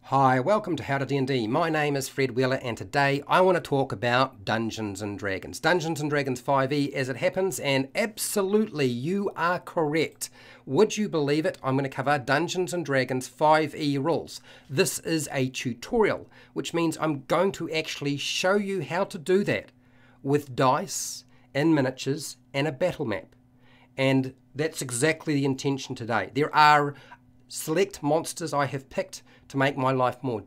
Hi, welcome to How to D&D. My name is Fred Wheeler and today I want to talk about Dungeons & Dragons. Dungeons & Dragons 5e as it happens, and absolutely you are correct. Would you believe it? I'm going to cover Dungeons & Dragons 5e rules. This is a tutorial, which means I'm going to actually show you how to do that with dice and miniatures and a battle map. And that's exactly the intention today. There are select monsters I have picked to make my life more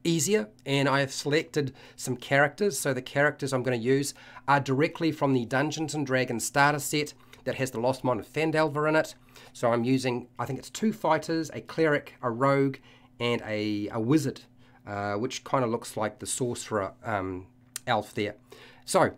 easier, and I have selected some characters. So the characters I'm going to use are directly from the Dungeons & Dragons starter set that has the Lost Mine of Phandelver in it. So I'm using, I think it's 2 fighters, a cleric, a rogue, and a wizard, which kind of looks like the sorcerer elf there. So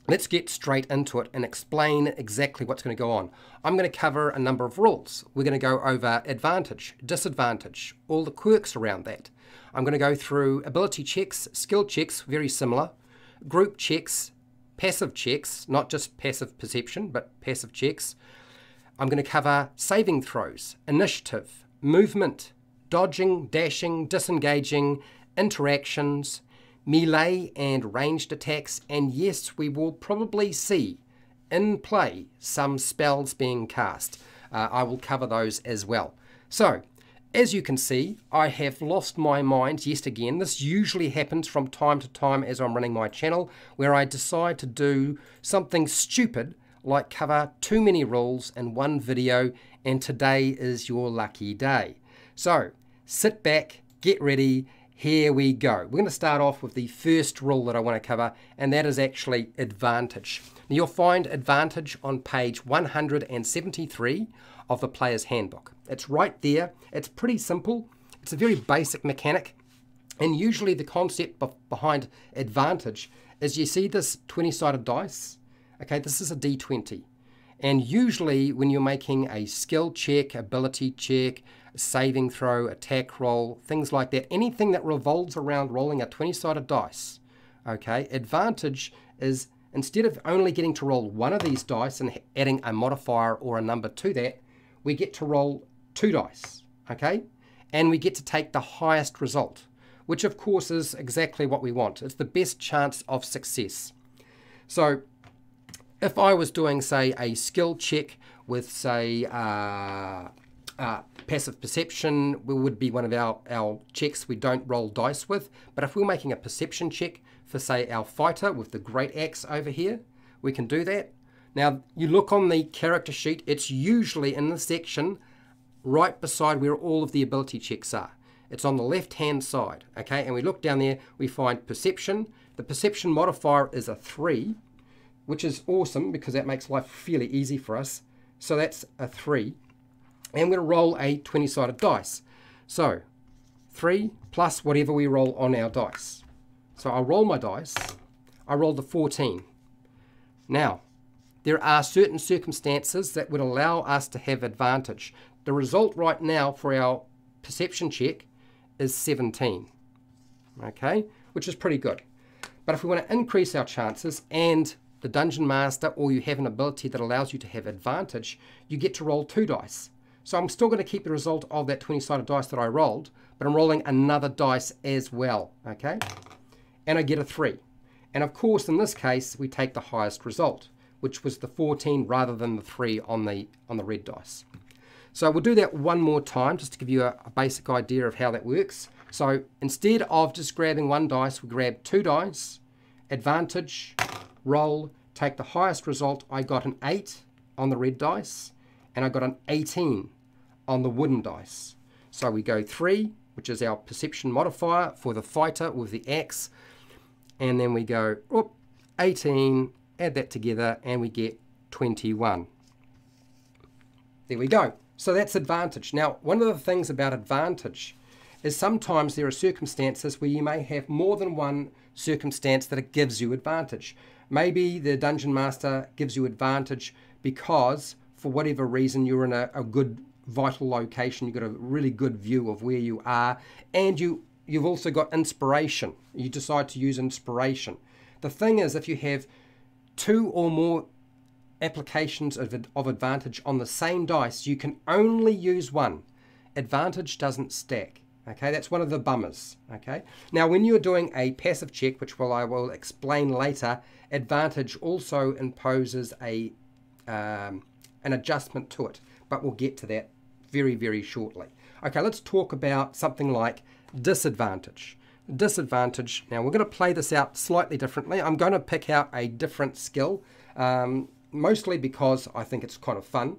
let's get straight into it and explain exactly what's going to go on. I'm going to cover a number of rules. We're going to go over advantage, disadvantage, all the quirks around that. I'm going to go through ability checks, skill checks, very similar, group checks, passive checks, not just passive perception, but passive checks. I'm going to cover saving throws, initiative, movement, dodging, dashing, disengaging, interactions, melee and ranged attacks, and yes, we will probably see in play some spells being cast. I will cover those as well. So, as you can see, I have lost my mind yet again. This usually happens from time to time as I'm running my channel, where I decide to do something stupid like cover too many rules in one video, and today is your lucky day. So, sit back, get ready. Here we go. We're going to start off with the first rule that I want to cover, and that is actually advantage. Now, you'll find advantage on page 173 of the Player's Handbook. It's right there. It's pretty simple. It's a very basic mechanic, and usually the concept behind advantage is you see this 20-sided dice. Okay, this is a D20. And usually when you're making a skill check, ability check, saving throw, attack roll, things like that, anything that revolves around rolling a 20-sided dice, okay, advantage is instead of only getting to roll one of these dice and adding a modifier or a number to that, we get to roll 2 dice, okay, and we get to take the highest result, which of course is exactly what we want. It's the best chance of success. So if I was doing, say, a skill check with, say, passive perception, would be one of our checks we don't roll dice with. But if we're making a perception check for, say, our fighter with the great axe over here, we can do that. Now, you look on the character sheet, it's usually in the section right beside where all of the ability checks are. It's on the left-hand side, okay? And we look down there, we find perception. The perception modifier is a 3, which is awesome because that makes life fairly easy for us. So that's a 3. And we're going to roll a 20-sided dice. So 3 plus whatever we roll on our dice. So I'll roll my dice. I rolled a 14. Now, there are certain circumstances that would allow us to have advantage. The result right now for our perception check is 17. Okay, which is pretty good. But if we want to increase our chances and the Dungeon Master, or you have an ability that allows you to have advantage, you get to roll 2 dice. So I'm still going to keep the result of that 20-sided dice that I rolled, but I'm rolling another dice as well, okay? And I get a 3. And of course, in this case, we take the highest result, which was the 14 rather than the 3 on the red dice. So we'll do that one more time just to give you a basic idea of how that works. So instead of just grabbing 1 dice, we grab 2 dice, advantage, roll, take the highest result. I got an 8 on the red dice, and I got an 18 on the wooden dice. So we go 3, which is our perception modifier for the fighter with the axe, and then we go 18, add that together, and we get 21. There we go. So that's advantage. Now, one of the things about advantage is sometimes there are circumstances where you may have more than one circumstance that it gives you advantage. Maybe the Dungeon Master gives you advantage because, for whatever reason, you're in a good, vital location. You've got a really good view of where you are, and you've also got inspiration. You decide to use inspiration. The thing is, if you have 2 or more applications of advantage on the same dice, you can only use one. Advantage doesn't stack. Okay, that's one of the bummers. Okay, now when you're doing a passive check, which I will explain later, advantage also imposes an adjustment to it, but we'll get to that very, very shortly. Okay, let's talk about something like disadvantage. Disadvantage, now we're going to play this out slightly differently. I'm going to pick out a different skill, mostly because I think it's kind of fun.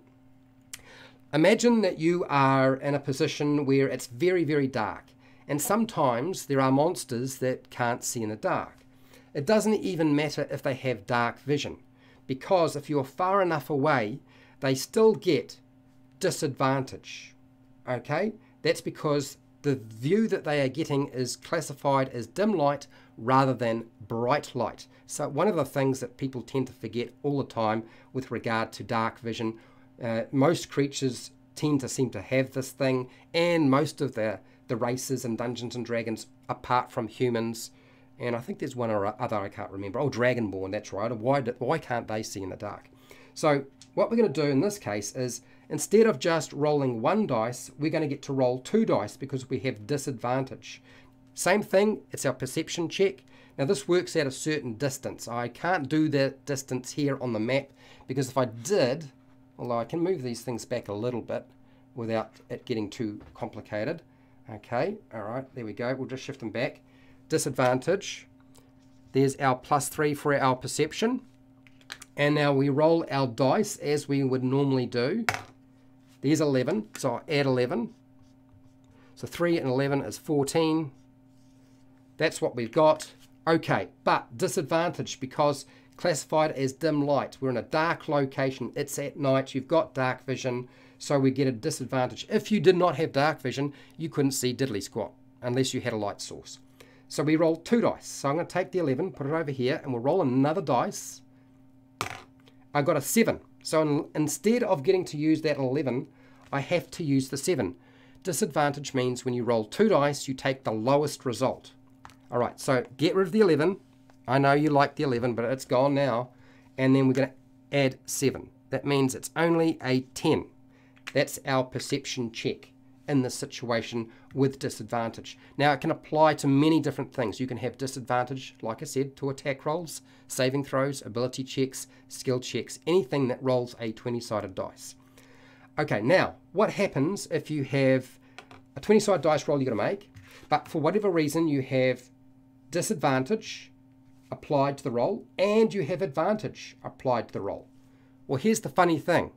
Imagine that you are in a position where it's very, very dark, and sometimes there are monsters that can't see in the dark. It doesn't even matter if they have dark vision, because if you're far enough away, they still get disadvantage. Okay, that's because the view that they are getting is classified as dim light rather than bright light. So one of the things that people tend to forget all the time with regard to dark vision, most creatures tend to seem to have this thing, and most of the races in Dungeons and Dragons, apart from humans, and I think there's one or other I can't remember. Oh, Dragonborn, that's right. Why can't they see in the dark? So what we're going to do in this case is, instead of just rolling one dice, we're going to get to roll 2 dice because we have disadvantage. Same thing, it's our perception check. Now this works at a certain distance. I can't do that distance here on the map, because if I did, although I can move these things back a little bit without it getting too complicated. Okay, all right, there we go. We'll just shift them back. Disadvantage. There's our +3 for our perception. And now we roll our dice as we would normally do. There's 11, so I'll add 11. So 3 and 11 is 14. That's what we've got. Okay, but disadvantage because classified as dim light. We're in a dark location. It's at night. You've got dark vision, so we get a disadvantage. If you did not have dark vision, you couldn't see diddly squat unless you had a light source. So we roll 2 dice. So I'm going to take the 11, put it over here, and we'll roll another dice. I got a 7. So instead of getting to use that 11, I have to use the 7. Disadvantage means when you roll 2 dice, you take the lowest result. All right, so get rid of the 11. I know you like the 11, but it's gone now. And then we're going to add 7. That means it's only a 10. That's our perception check in this situation with disadvantage. Now, it can apply to many different things. You can have disadvantage, like I said, to attack rolls, saving throws, ability checks, skill checks, anything that rolls a 20-sided dice. Okay, now, what happens if you have a 20-sided dice roll you've got to make, but for whatever reason you have disadvantage applied to the roll, and you have advantage applied to the roll? Well, here's the funny thing.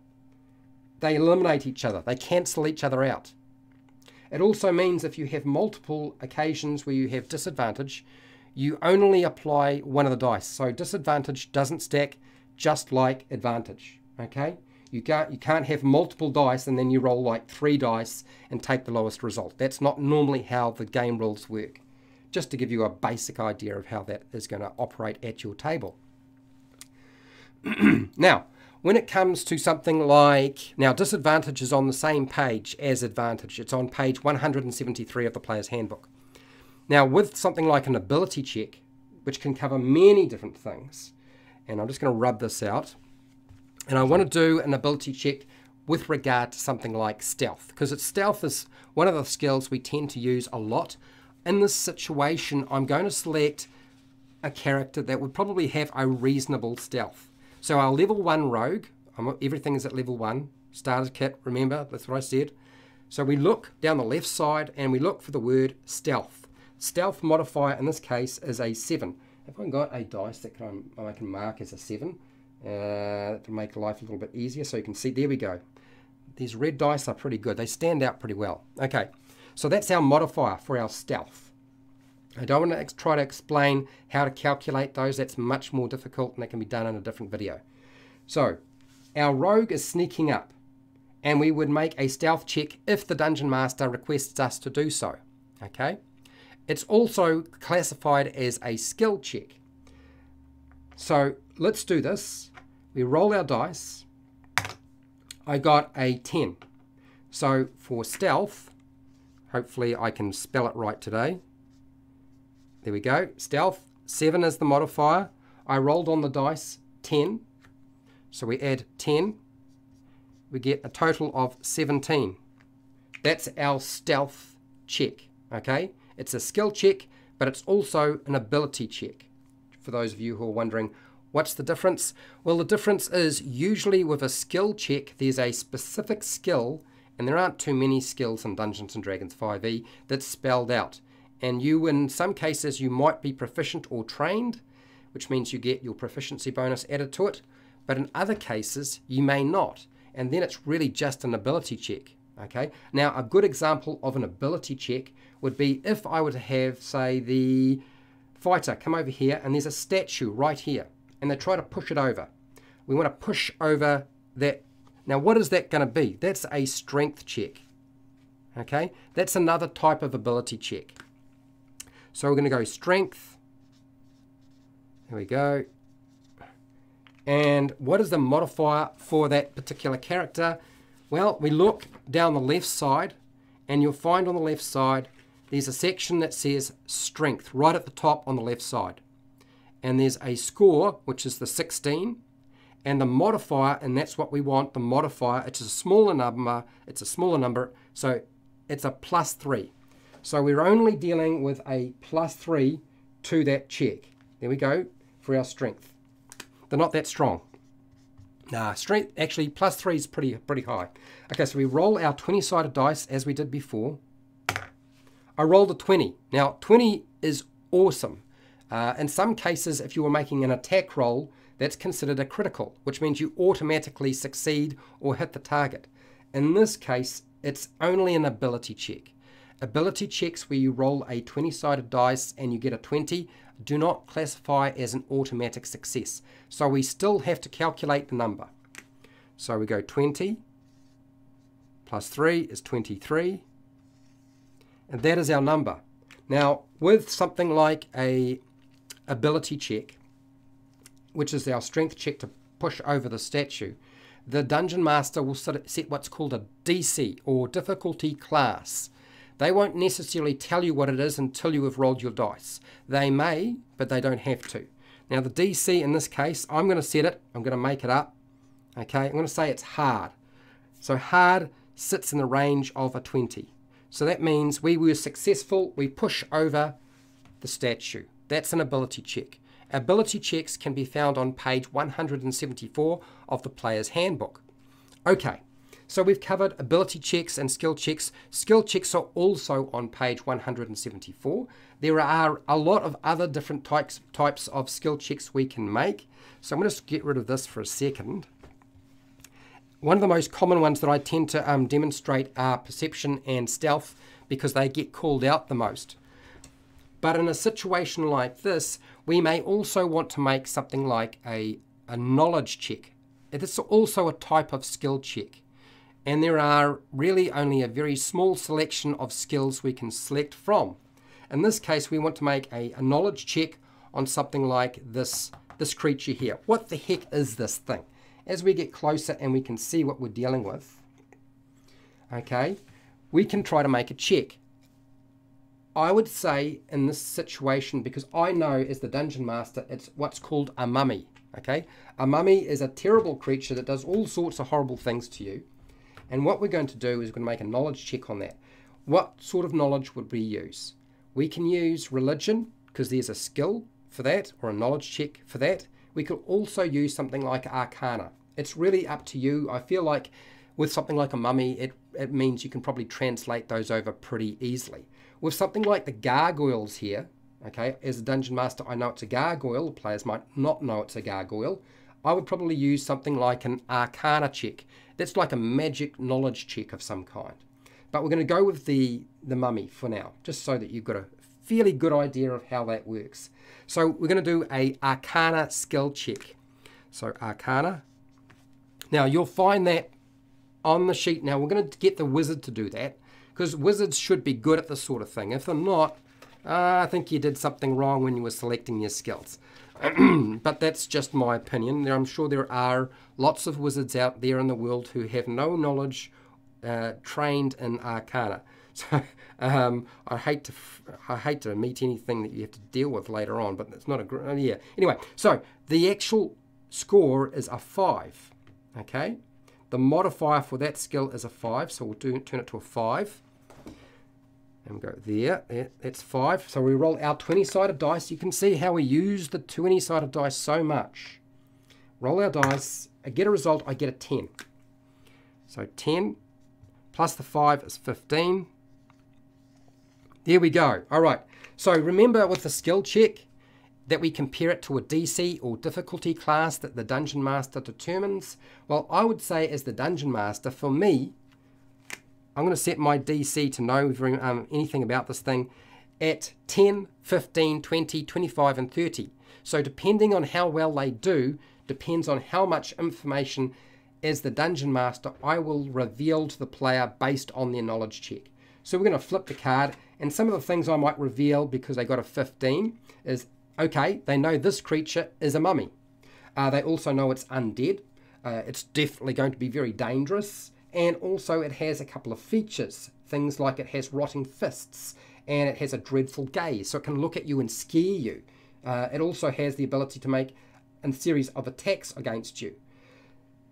They eliminate each other. They cancel each other out. It also means if you have multiple occasions where you have disadvantage, you only apply one of the dice. So disadvantage doesn't stack just like advantage. Okay? You can't have multiple dice and then you roll like 3 dice and take the lowest result. That's not normally how the game rules work. Just to give you a basic idea of how that is going to operate at your table. Now, when it comes to something like, now disadvantage is on the same page as advantage. It's on page 173 of the Player's Handbook. Now with something like an ability check, which can cover many different things, and I'm just going to rub this out, and I want to do an ability check with regard to something like stealth, because stealth is one of the skills we tend to use a lot. In this situation, I'm going to select a character that would probably have a reasonable stealth. So our level 1 rogue, everything is at level 1, starter kit, remember, that's what I said. So we look down the left side and we look for the word stealth. Stealth modifier in this case is a 7. Have I got a dice that I can mark as a 7? To make life a little bit easier, so you can see, there we go. These red dice are pretty good. They stand out pretty well. Okay, so that's our modifier for our stealth. I don't want to try to explain how to calculate those. That's much more difficult and that can be done in a different video. So our rogue is sneaking up and we would make a stealth check if the Dungeon Master requests us to do so. Okay, it's also classified as a skill check. So let's do this. We roll our dice. I got a 10. So for stealth, hopefully I can spell it right today. There we go. Stealth, 7 is the modifier. I rolled on the dice 10. So we add 10. We get a total of 17. That's our stealth check. okay? It's a skill check, but it's also an ability check. For those of you who are wondering, what's the difference? Well, the difference is usually with a skill check, there's a specific skill, and there aren't too many skills in Dungeons & Dragons 5e that's spelled out. And you, in some cases, you might be proficient or trained, which means you get your proficiency bonus added to it. But in other cases, you may not. And then it's really just an ability check. Okay. Now, a good example of an ability check would be if I were to have, say, the fighter come over here and there's a statue right here and they try to push it over. We want to push over that. Now, what is that going to be? That's a strength check. Okay. That's another type of ability check. So we're going to go strength. There we go. And what is the modifier for that particular character? Well, we look down the left side and you'll find on the left side there's a section that says strength right at the top on the left side. And there's a score, which is the 16, and the modifier, and that's what we want, the modifier, it's a smaller number, so it's a +3. So we're only dealing with a +3 to that check. There we go for our strength. They're not that strong. Nah, strength, actually, +3 is pretty high. Okay, so we roll our 20-sided dice as we did before. I rolled a 20. Now, 20 is awesome. In some cases, if you were making an attack roll, that's considered a critical, which means you automatically succeed or hit the target. In this case, it's only an ability check. Ability checks where you roll a 20-sided dice and you get a 20 do not classify as an automatic success. So we still have to calculate the number. So we go 20 plus 3 is 23. And that is our number. Now, with something like a ability check, which is our strength check to push over the statue, the Dungeon Master will set what's called a DC, or difficulty class. They won't necessarily tell you what it is until you have rolled your dice. They may, but they don't have to. Now the DC in this case, I'm going to set it, I'm going to make it up. Okay, I'm going to say it's hard. So hard sits in the range of a 20. So that means we were successful, we push over the statue. That's an ability check. Ability checks can be found on page 174 of the Player's Handbook. Okay. So we've covered ability checks and skill checks. Skill checks are also on page 174. There are a lot of other different types of skill checks we can make. So I'm going to just get rid of this for a second. One of the most common ones that I tend to demonstrate are perception and stealth because they get called out the most. But in a situation like this, we may also want to make something like a knowledge check. It's also a type of skill check. And there are really only a very small selection of skills we can select from. In this case, we want to make a knowledge check on something like this creature here. What the heck is this thing? As we get closer and we can see what we're dealing with, okay, we can try to make a check. I would say in this situation, because I know as the Dungeon Master, it's what's called a mummy, okay? A mummy is a terrible creature that does all sorts of horrible things to you. And what we're going to do is we're going to make a knowledge check on that. What sort of knowledge would we use? We can use religion, because there's a skill for that, or a knowledge check for that. We could also use something like arcana. It's really up to you. I feel like with something like a mummy, it means you can probably translate those over pretty easily. With something like the gargoyles here, okay, as a Dungeon Master, I know it's a gargoyle. Players might not know it's a gargoyle. I would probably use something like an arcana check. That's like a magic knowledge check of some kind. But we're going to go with the mummy for now, just so that you've got a fairly good idea of how that works. So we're going to do a arcana skill check. So arcana. Now you'll find that on the sheet. Now we're going to get the wizard to do that, because wizards should be good at this sort of thing. If they're not, I think you did something wrong when you were selecting your skills. But that's just my opinion. I'm sure there are lots of wizards out there in the world who have no knowledge trained in arcana. So I hate to meet anything that you have to deal with later on, but it's not a yeah. Anyway, so the actual score is a 5. Okay, the modifier for that skill is a 5, so we'll turn it to a 5. And we go there, that's 5. So we roll our 20-sided dice. You can see how we use the 20-sided dice so much. Roll our dice, I get a result, I get a 10. So 10 plus the 5 is 15. There we go. All right. So remember with the skill check that we compare it to a DC or difficulty class that the Dungeon Master determines. Well, I would say as the Dungeon Master, for me, I'm going to set my DC to know anything about this thing at 10, 15, 20, 25, and 30. So depending on how well they do, depends on how much information as the Dungeon Master I will reveal to the player based on their knowledge check. So we're going to flip the card, and some of the things I might reveal because they got a 15 is, okay, they know this creature is a mummy. They also know it's undead. It's definitely going to be very dangerous. And also it has a couple of features. Things like it has rotting fists and it has a dreadful gaze. So it can look at you and scare you. It also has the ability to make a series of attacks against you.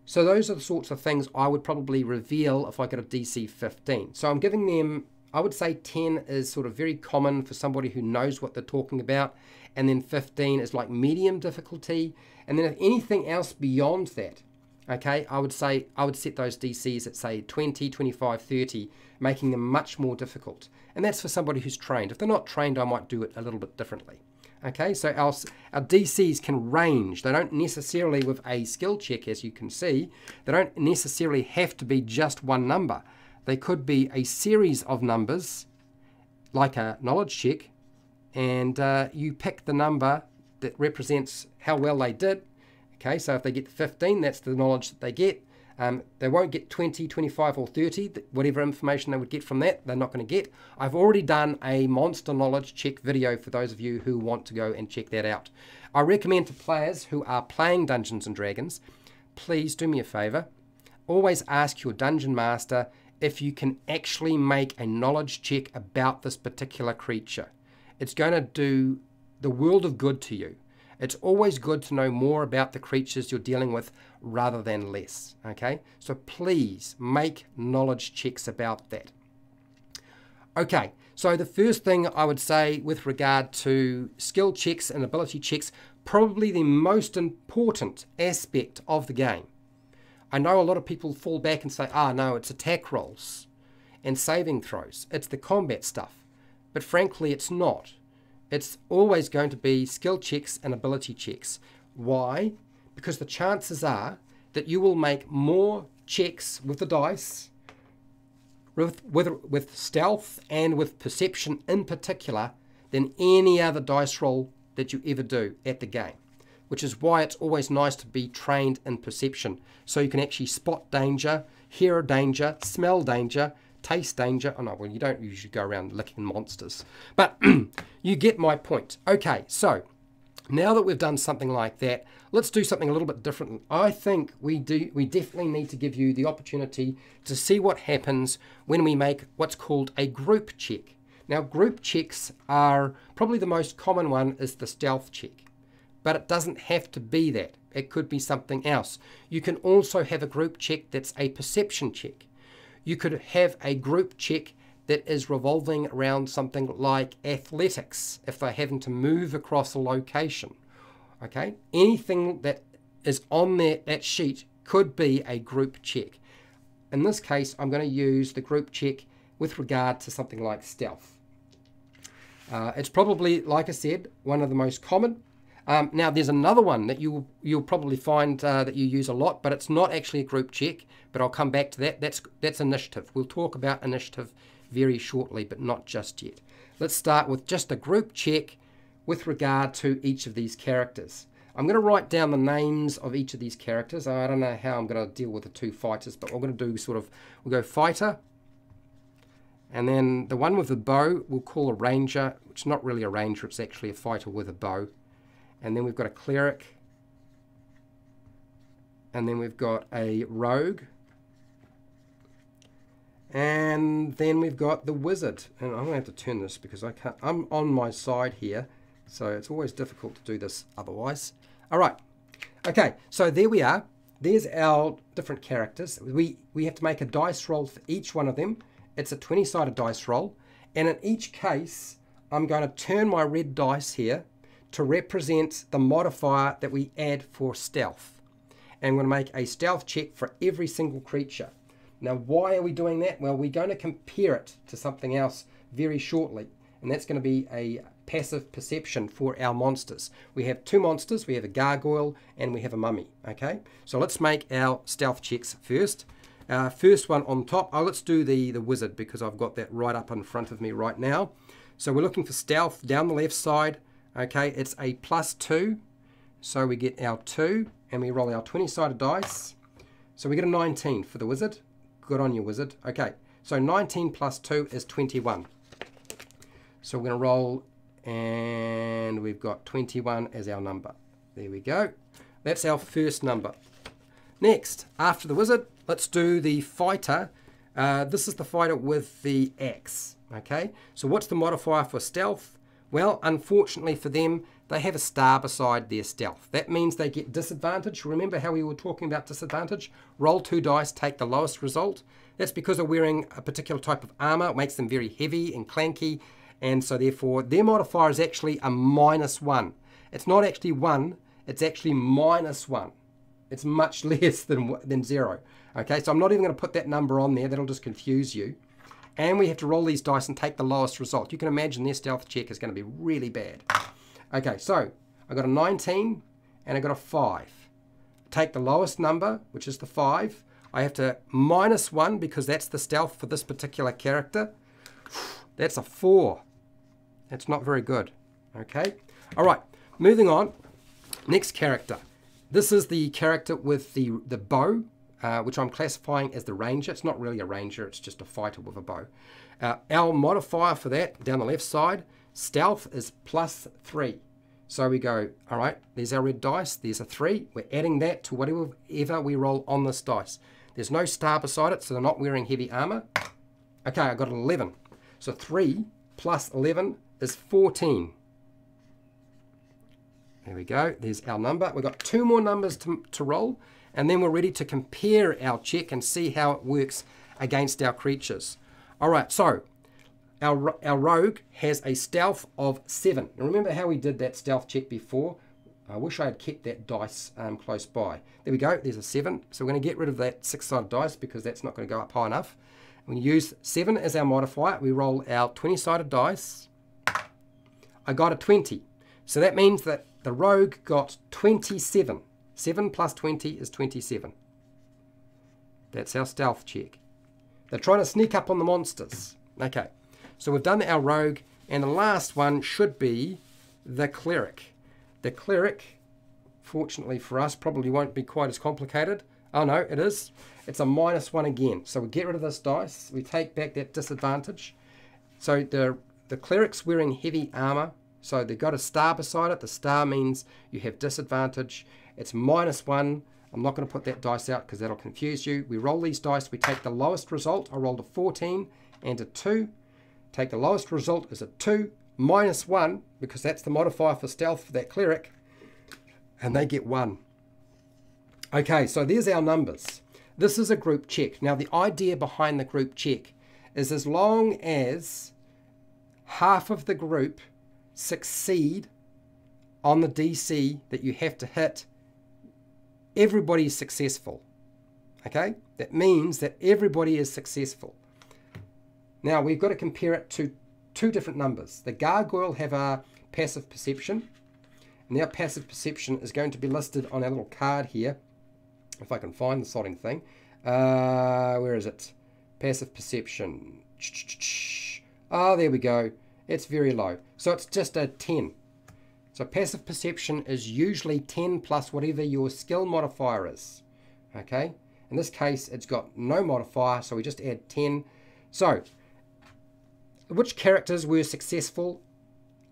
So those are the sorts of things I would probably reveal if I got a DC 15. So I'm giving them, I would say 10 is sort of very common for somebody who knows what they're talking about. And then 15 is like medium difficulty. And then if anything else beyond that, okay, I would say I would set those DCs at say 20, 25, 30, making them much more difficult. And that's for somebody who's trained. If they're not trained, I might do it a little bit differently. Okay, so our DCs can range. They don't necessarily, with a skill check, as you can see, they don't necessarily have to be just one number. They could be a series of numbers, like a knowledge check, and you pick the number that represents how well they did. Okay, so if they get 15, that's the knowledge that they get. They won't get 20, 25, or 30. Whatever information they would get from that, they're not going to get. I've already done a monster knowledge check video for those of you who want to go and check that out. I recommend to players who are playing Dungeons and Dragons, please do me a favor. Always ask your Dungeon Master if you can actually make a knowledge check about this particular creature. It's going to do the world of good to you. It's always good to know more about the creatures you're dealing with rather than less, okay? So please make knowledge checks about that. Okay, so the first thing I would say with regard to skill checks and ability checks, probably the most important aspect of the game. I know a lot of people fall back and say, no, it's attack rolls and saving throws. It's the combat stuff. But frankly, it's not. It's always going to be skill checks and ability checks. Why? Because the chances are that you will make more checks with the dice, with stealth and with perception in particular, than any other dice roll that you ever do at the game. Which is why it's always nice to be trained in perception. So you can actually spot danger, hear a danger, smell danger, taste danger. Oh no, well, you don't usually go around licking monsters. But you get my point. Okay, so now that we've done something like that, let's do something a little bit different. I think we definitely need to give you the opportunity to see what happens when we make what's called a group check. Now, group checks are probably the most common one is the stealth check. But it doesn't have to be that. It could be something else. You can also have a group check that's a perception check. You could have a group check that is revolving around something like athletics, if they're having to move across a location. Okay? Anything that is on that sheet could be a group check. In this case, I'm going to use the group check with regard to something like stealth. It's probably, like I said, one of the most common. Now, there's another one that you'll probably find that you use a lot, but it's not actually a group check, but I'll come back to that. That's initiative. We'll talk about initiative very shortly, but not just yet. Let's start with just a group check with regard to each of these characters. I'm going to write down the names of each of these characters. I don't know how I'm going to deal with the two fighters, but we're going to do we'll go fighter, and then the one with the bow we'll call a ranger, which is not really a ranger, it's actually a fighter with a bow. And then we've got a cleric. And then we've got a rogue. And then we've got the wizard. And I'm going to have to turn this because I can't. I'm on my side here. So it's always difficult to do this otherwise. All right. Okay, so there we are. There's our different characters. We have to make a dice roll for each one of them. It's a 20-sided dice roll. And in each case, I'm going to turn my red dice here to represent the modifier that we add for stealth. And I'm going to make a stealth check for every single creature. Now, why are we doing that? Well, we're going to compare it to something else very shortly. And that's going to be a passive perception for our monsters. We have two monsters. We have a gargoyle and we have a mummy. Okay, so let's make our stealth checks first. First one on top. Oh, let's do the wizard because I've got that right up in front of me right now. So we're looking for stealth down the left side. Okay, it's a +2. So we get our 2 and we roll our 20-sided dice. So we get a 19 for the wizard. Good on you, wizard. Okay, so 19 plus 2 is 21. So we're going to roll, and we've got 21 as our number. There we go. That's our first number. Next, after the wizard, let's do the fighter. This is the fighter with the axe. Okay, so what's the modifier for stealth? Well, unfortunately for them, they have a star beside their stealth. That means they get disadvantage. Remember how we were talking about disadvantage? Roll 2 dice, take the lowest result. That's because they're wearing a particular type of armor. It makes them very heavy and clanky. And so therefore, their modifier is actually a -1. It's not actually 1, it's actually -1. It's much less than 0. Okay, so I'm not even going to put that number on there. That'll just confuse you. And we have to roll these dice and take the lowest result. You can imagine their stealth check is going to be really bad. Okay, so I got a 19 and I got a 5. Take the lowest number, which is the 5. I have to -1 because that's the stealth for this particular character. That's a 4. That's not very good. Okay. All right. Moving on. Next character. This is the character with the bow, which I'm classifying as the ranger. It's not really a ranger. It's just a fighter with a bow. Our modifier for that down the left side, stealth, is +3. So we go, all right, there's our red dice. There's a 3. We're adding that to whatever we roll on this dice. There's no star beside it, so they're not wearing heavy armor. Okay, I got an 11. So 3 plus 11 is 14. There we go. There's our number. We've got 2 more numbers to roll, and then we're ready to compare our check and see how it works against our creatures. All right, so our rogue has a stealth of 7. Now remember how we did that stealth check before? I wish I had kept that dice close by. There we go. There's a 7. So we're going to get rid of that 6-sided dice because that's not going to go up high enough. We use 7 as our modifier. We roll our 20-sided dice. I got a 20. So that means that the rogue got 27. 7 plus 20 is 27. That's our stealth check. They're trying to sneak up on the monsters. Okay, so we've done our rogue, and the last one should be the cleric. The cleric, fortunately for us, probably won't be quite as complicated. Oh no, it is. It's a -1 again. So we get rid of this dice. We take back that disadvantage. So the cleric's wearing heavy armor. So they've got a star beside it. The star means you have disadvantage. It's -1. I'm not going to put that dice out because that'll confuse you. We roll these dice. We take the lowest result. I rolled a 14 and a 2. Take the lowest result is a 2 -1 because that's the modifier for stealth for that cleric. And they get 1. Okay, so there's our numbers. This is a group check. Now the idea behind the group check is as long as half of the group succeed on the DC that you have to hit, everybody is successful. Okay, that means that everybody is successful. Now we've got to compare it to 2 different numbers. The gargoyle have a passive perception, and their passive perception is going to be listed on our little card here, if I can find the sodding thing. Where is it? Passive perception. Oh, there we go. It's very low. So it's just a 10. So passive perception is usually 10 plus whatever your skill modifier is. Okay? In this case, it's got no modifier, so we just add 10. So, which characters were successful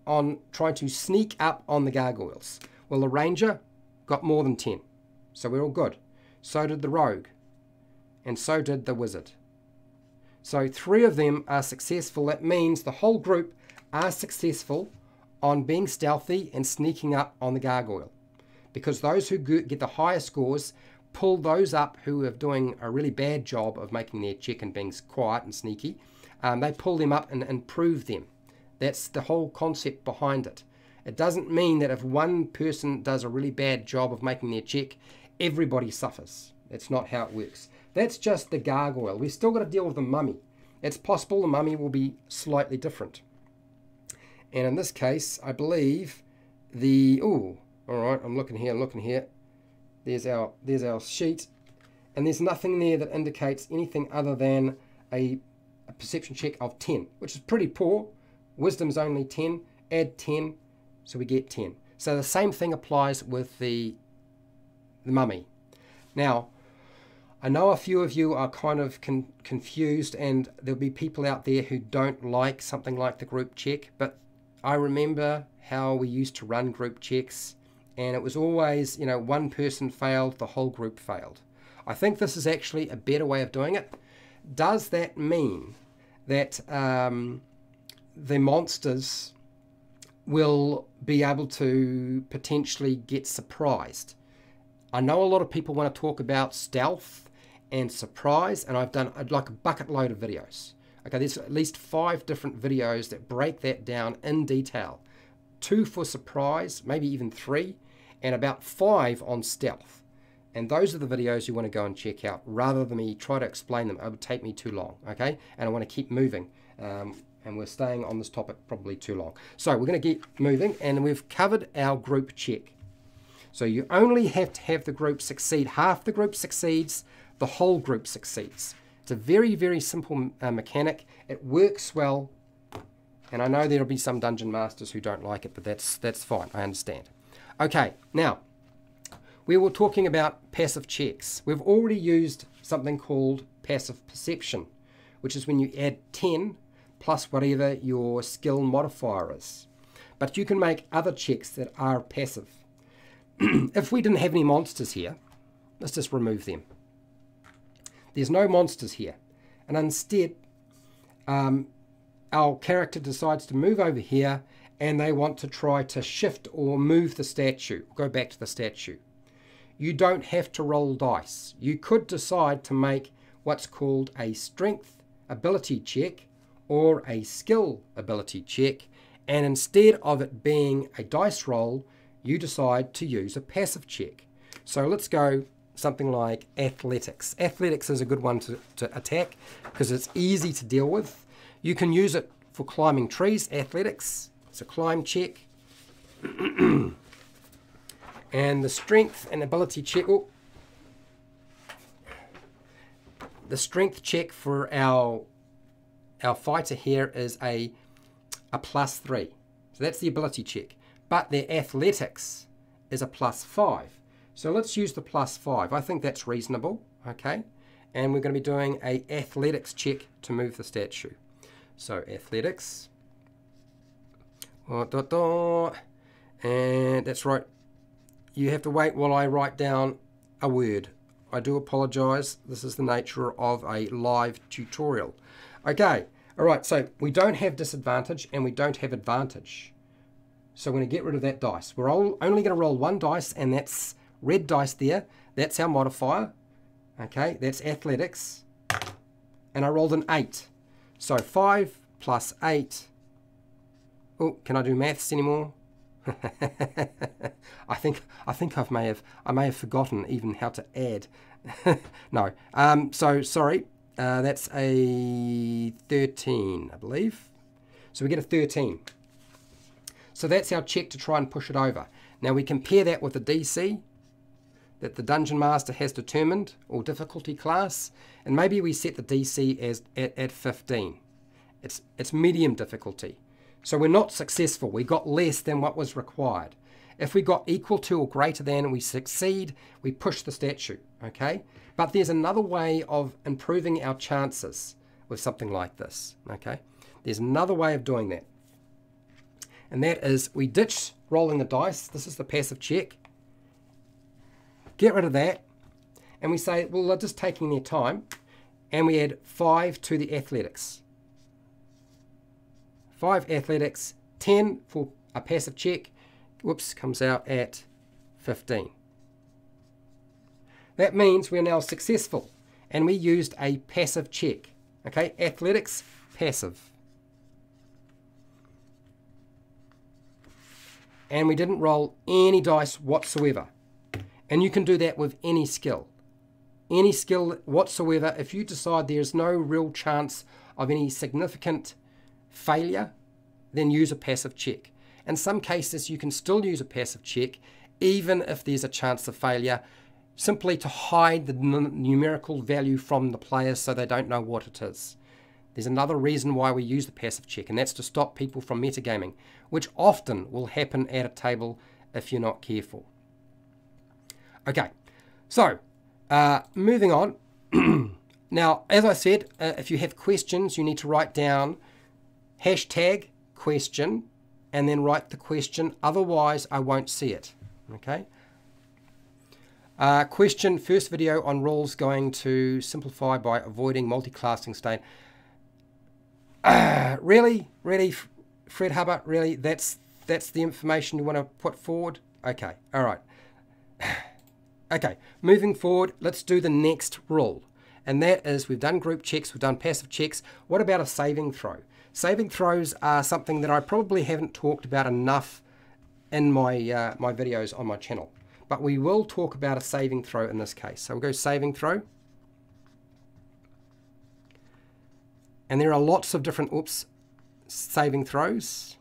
on trying to sneak up on the gargoyles? Well, the ranger got more than 10. So we're all good. So did the rogue. And so did the wizard. So 3 of them are successful. That means the whole group are successful on being stealthy and sneaking up on the gargoyle. Because those who get the higher scores pull those up who are doing a really bad job of making their check and being quiet and sneaky. They pull them up and improve them. That's the whole concept behind it. It doesn't mean that if one person does a really bad job of making their check, everybody suffers. That's not how it works. That's just the gargoyle. We've still got to deal with the mummy. It's possible the mummy will be slightly different. And in this case, I believe all right, I'm looking here. There's our sheet. And there's nothing there that indicates anything other than a perception check of 10, which is pretty poor. Wisdom's only 10, add 10, so we get 10. So the same thing applies with the mummy. Now, I know a few of you are kind of confused, and there'll be people out there who don't like something like the group check, but I remember how we used to run group checks, and it was always, you know, one person failed, the whole group failed. I think this is actually a better way of doing it. Does that mean that the monsters will be able to potentially get surprised? I know a lot of people want to talk about stealth and surprise, and I've done like a bucket load of videos. Okay, there's at least 5 different videos that break that down in detail. 2 for surprise, maybe even 3, and about 5 on stealth. And those are the videos you want to go and check out, rather than me try to explain them. It would take me too long, okay? And I want to keep moving. And we're staying on this topic probably too long. So we're going to get moving, and we've covered our group check. So you only have to have the group succeed. Half the group succeeds, the whole group succeeds. It's a very, very simple mechanic. It works well, and I know there'll be some dungeon masters who don't like it, but that's fine. I understand. Okay, now we were talking about passive checks. We've already used something called passive perception, which is when you add 10 plus whatever your skill modifier is. But you can make other checks that are passive. If we didn't have any monsters here, let's just remove them. There's no monsters here. And instead, our character decides to move over here, and they want to try to shift or move the statue, go back to the statue. You don't have to roll dice. You could decide to make what's called a strength ability check or a skill ability check, and instead of it being a dice roll, you decide to use a passive check. So let's go something like athletics. Athletics is a good one to attack because it's easy to deal with. You can use it for climbing trees, athletics. It's a climb check. And the strength and ability check, the strength check for our fighter here is a +3. So that's the ability check. But their athletics is a +5. So let's use the +5. I think that's reasonable, okay? And we're going to be doing a athletics check to move the statue. So athletics. And that's right. You have to wait while I write down a word. I do apologize. This is the nature of a live tutorial. Okay, all right, so we don't have disadvantage and we don't have advantage. So we're going to get rid of that dice. We're only going to roll 1 dice, and that's red dice there. That's our modifier. Okay, that's athletics. And I rolled an 8. So 5 plus 8. Oh, can I do maths anymore? I think I may have forgotten even how to add. No. So sorry. That's a 13, I believe. So we get a 13. So that's our check to try and push it over. Now we compare that with the DC that the Dungeon Master has determined, or difficulty class, and maybe we set the DC as at 15. It's medium difficulty. So we're not successful. We got less than what was required. If we got equal to or greater than, we succeed, we push the statue, okay? But there's another way of improving our chances with something like this, okay? There's another way of doing that. And that is we ditch rolling the dice. This is the passive check. Get rid of that. And we say, well, they're just taking their time. And we add 5 to the athletics. 5 athletics, 10 for a passive check. Whoops, comes out at 15. That means we're now successful. And we used a passive check. Okay, athletics, passive. And we didn't roll any dice whatsoever. And you can do that with any skill. Any skill whatsoever. If you decide there's no real chance of any significant failure, then use a passive check. In some cases, you can still use a passive check, even if there's a chance of failure, simply to hide the numerical value from the players so they don't know what it is. There's another reason why we use the passive check, and that's to stop people from metagaming, which often will happen at a table if you're not careful. Okay, so moving on. Now, as I said, if you have questions, you need to write down hashtag question and then write the question. Otherwise, I won't see it. Okay. Question, first video on rules going to simplify by avoiding multi-classing stain. Really, Fred Hubbard, really? That's the information you want to put forward? Okay, all right. Okay, moving forward, let's do the next rule. And that is, we've done group checks, we've done passive checks. What about a saving throw? Saving throws are something that I probably haven't talked about enough in my, my videos on my channel. But we will talk about a saving throw in this case. So we'll go saving throw. And there are lots of different, saving throws.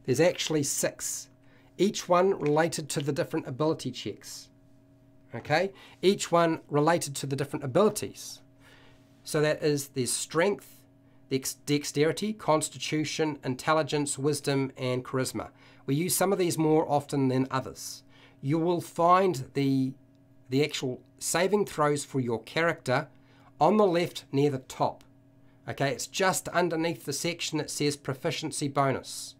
There's actually 6. Each one related to the different ability checks. Okay? Each one related to the different abilities. So that is, there's strength, dexterity, constitution, intelligence, wisdom, and charisma. We use some of these more often than others. You will find the actual saving throws for your character on the left near the top. Okay, it's just underneath the section that says proficiency bonus.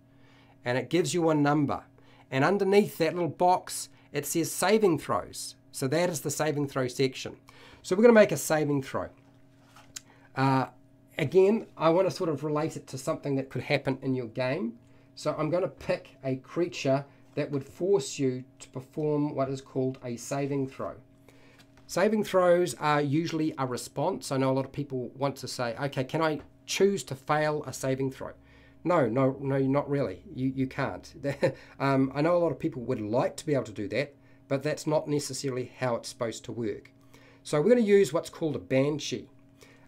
And it gives you a number. And underneath that little box, it says saving throws. So that is the saving throw section. So we're going to make a saving throw. Again, I want to sort of relate it to something that could happen in your game. So I'm going to pick a creature that would force you to perform what is called a saving throw. Saving throws are usually a response. I know a lot of people want to say, okay, can I choose to fail a saving throw? No, not really. You can't. I know a lot of people would like to be able to do that, but that's not necessarily how it's supposed to work. So we're going to use what's called a banshee.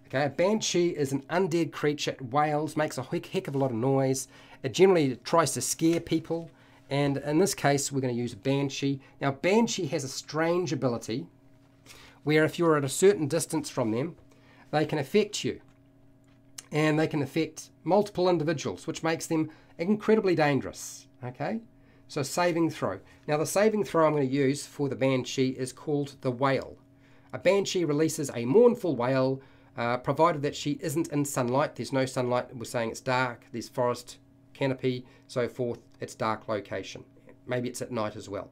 Okay, a banshee is an undead creature. It wails, makes a heck of a lot of noise. It generally tries to scare people. And in this case, we're going to use a banshee. Now, banshee has a strange ability where if you're at a certain distance from them, they can affect you. And they can affect multiple individuals, which makes them incredibly dangerous. Okay, so saving throw. Now, the saving throw I'm going to use for the banshee is called the wail. A banshee releases a mournful wail, provided that she isn't in sunlight. There's no sunlight. We're saying it's dark. There's forest canopy, so forth. It's dark location. Maybe it's at night as well.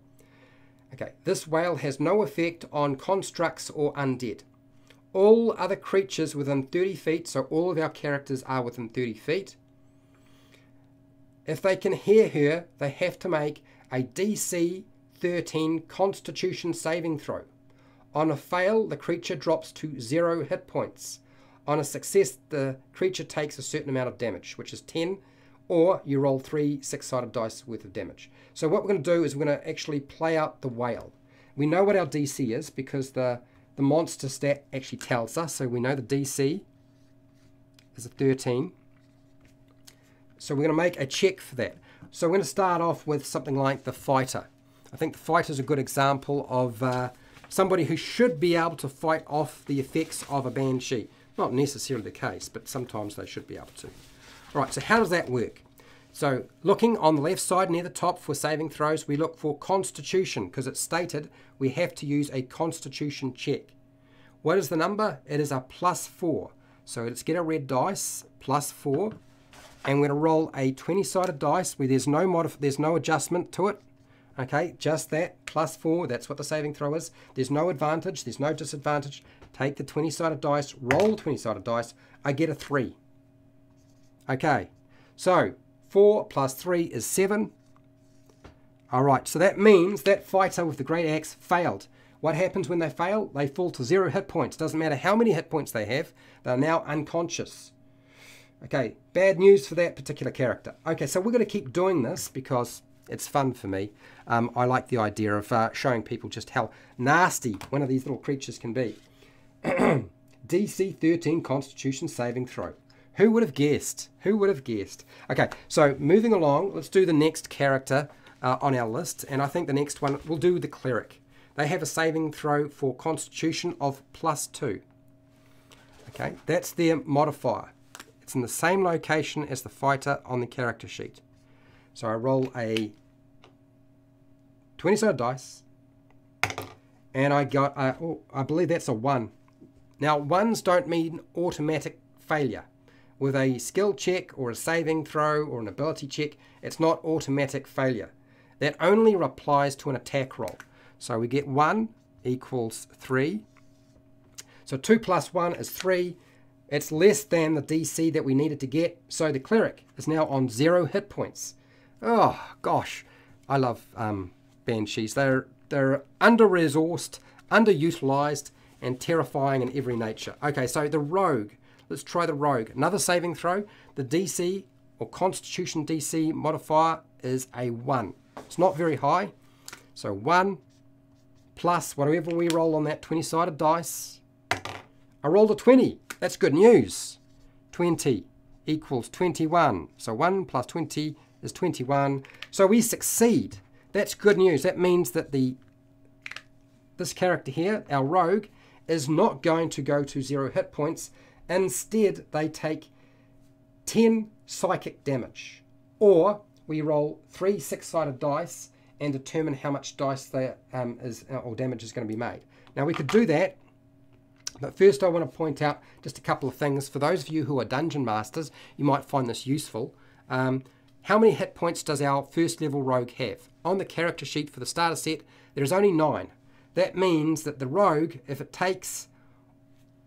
Okay, this wail has no effect on constructs or undead. All other creatures within 30 feet, so all of our characters are within 30 feet. If they can hear her, they have to make a DC 13 Constitution saving throw. On a fail, the creature drops to 0 hit points. On a success, the creature takes a certain amount of damage, which is 10, or you roll 3 6-sided dice worth of damage. So what we're going to do is we're going to actually play out the wail. We know what our DC is because the monster stat actually tells us, so we know the DC is a 13. So we're going to make a check for that. So we're going to start off with something like the fighter. I think the fighter is a good example of somebody who should be able to fight off the effects of a banshee. Not necessarily the case, but sometimes they should be able to. All right, so how does that work? So looking on the left side near the top for saving throws, we look for Constitution because it's stated we have to use a Constitution check. What is the number? It is a +4. So let's get a red dice, +4. And we're going to roll a 20-sided dice where there's no adjustment to it. Okay, just that, +4, that's what the saving throw is. There's no advantage, there's no disadvantage. Take the 20-sided dice, roll 20-sided dice, I get a 3. Okay, so 4 + 3 is 7. All right, so that means that fighter with the great axe failed. What happens when they fail? They fall to 0 hit points. Doesn't matter how many hit points they have, they're now unconscious. Okay, bad news for that particular character. Okay, so we're going to keep doing this because it's fun for me. I like the idea of showing people just how nasty one of these little creatures can be. DC 13 Constitution saving throw. Who would have guessed? Who would have guessed? Okay, so moving along, let's do the next character on our list. And I think the next one, we'll do the Cleric. They have a saving throw for Constitution of +2. Okay, that's their modifier. It's in the same location as the fighter on the character sheet. So I roll a 20-sided dice, and I got, I believe that's a 1. Now, 1s don't mean automatic failure. With a skill check or a saving throw or an ability check, it's not automatic failure. That only applies to an attack roll. So we get 1 equals 3. So 2 plus 1 is 3. It's less than the DC that we needed to get. So the Cleric is now on 0 hit points. Oh, gosh. I love Banshees. They're under-resourced, underutilized, and terrifying in every nature. Okay, so the Rogue. Let's try the Rogue. Another saving throw. The DC, or Constitution DC modifier, is a 1. It's not very high. So 1 plus whatever we roll on that 20-sided dice. I rolled a 20. That's good news. 20 equals 21. So 1 plus 20 is 21. So we succeed. That's good news. That means that this character here, our Rogue, is not going to go to 0 hit points. Instead, they take 10 psychic damage. Or we roll 3 6-sided dice and determine how much dice there or damage is going to be made. Now we could do that. But first I want to point out just a couple of things. For those of you who are Dungeon Masters, you might find this useful. How many hit points does our first level Rogue have? On the character sheet for the starter set, there is only 9. That means that the Rogue, if it takes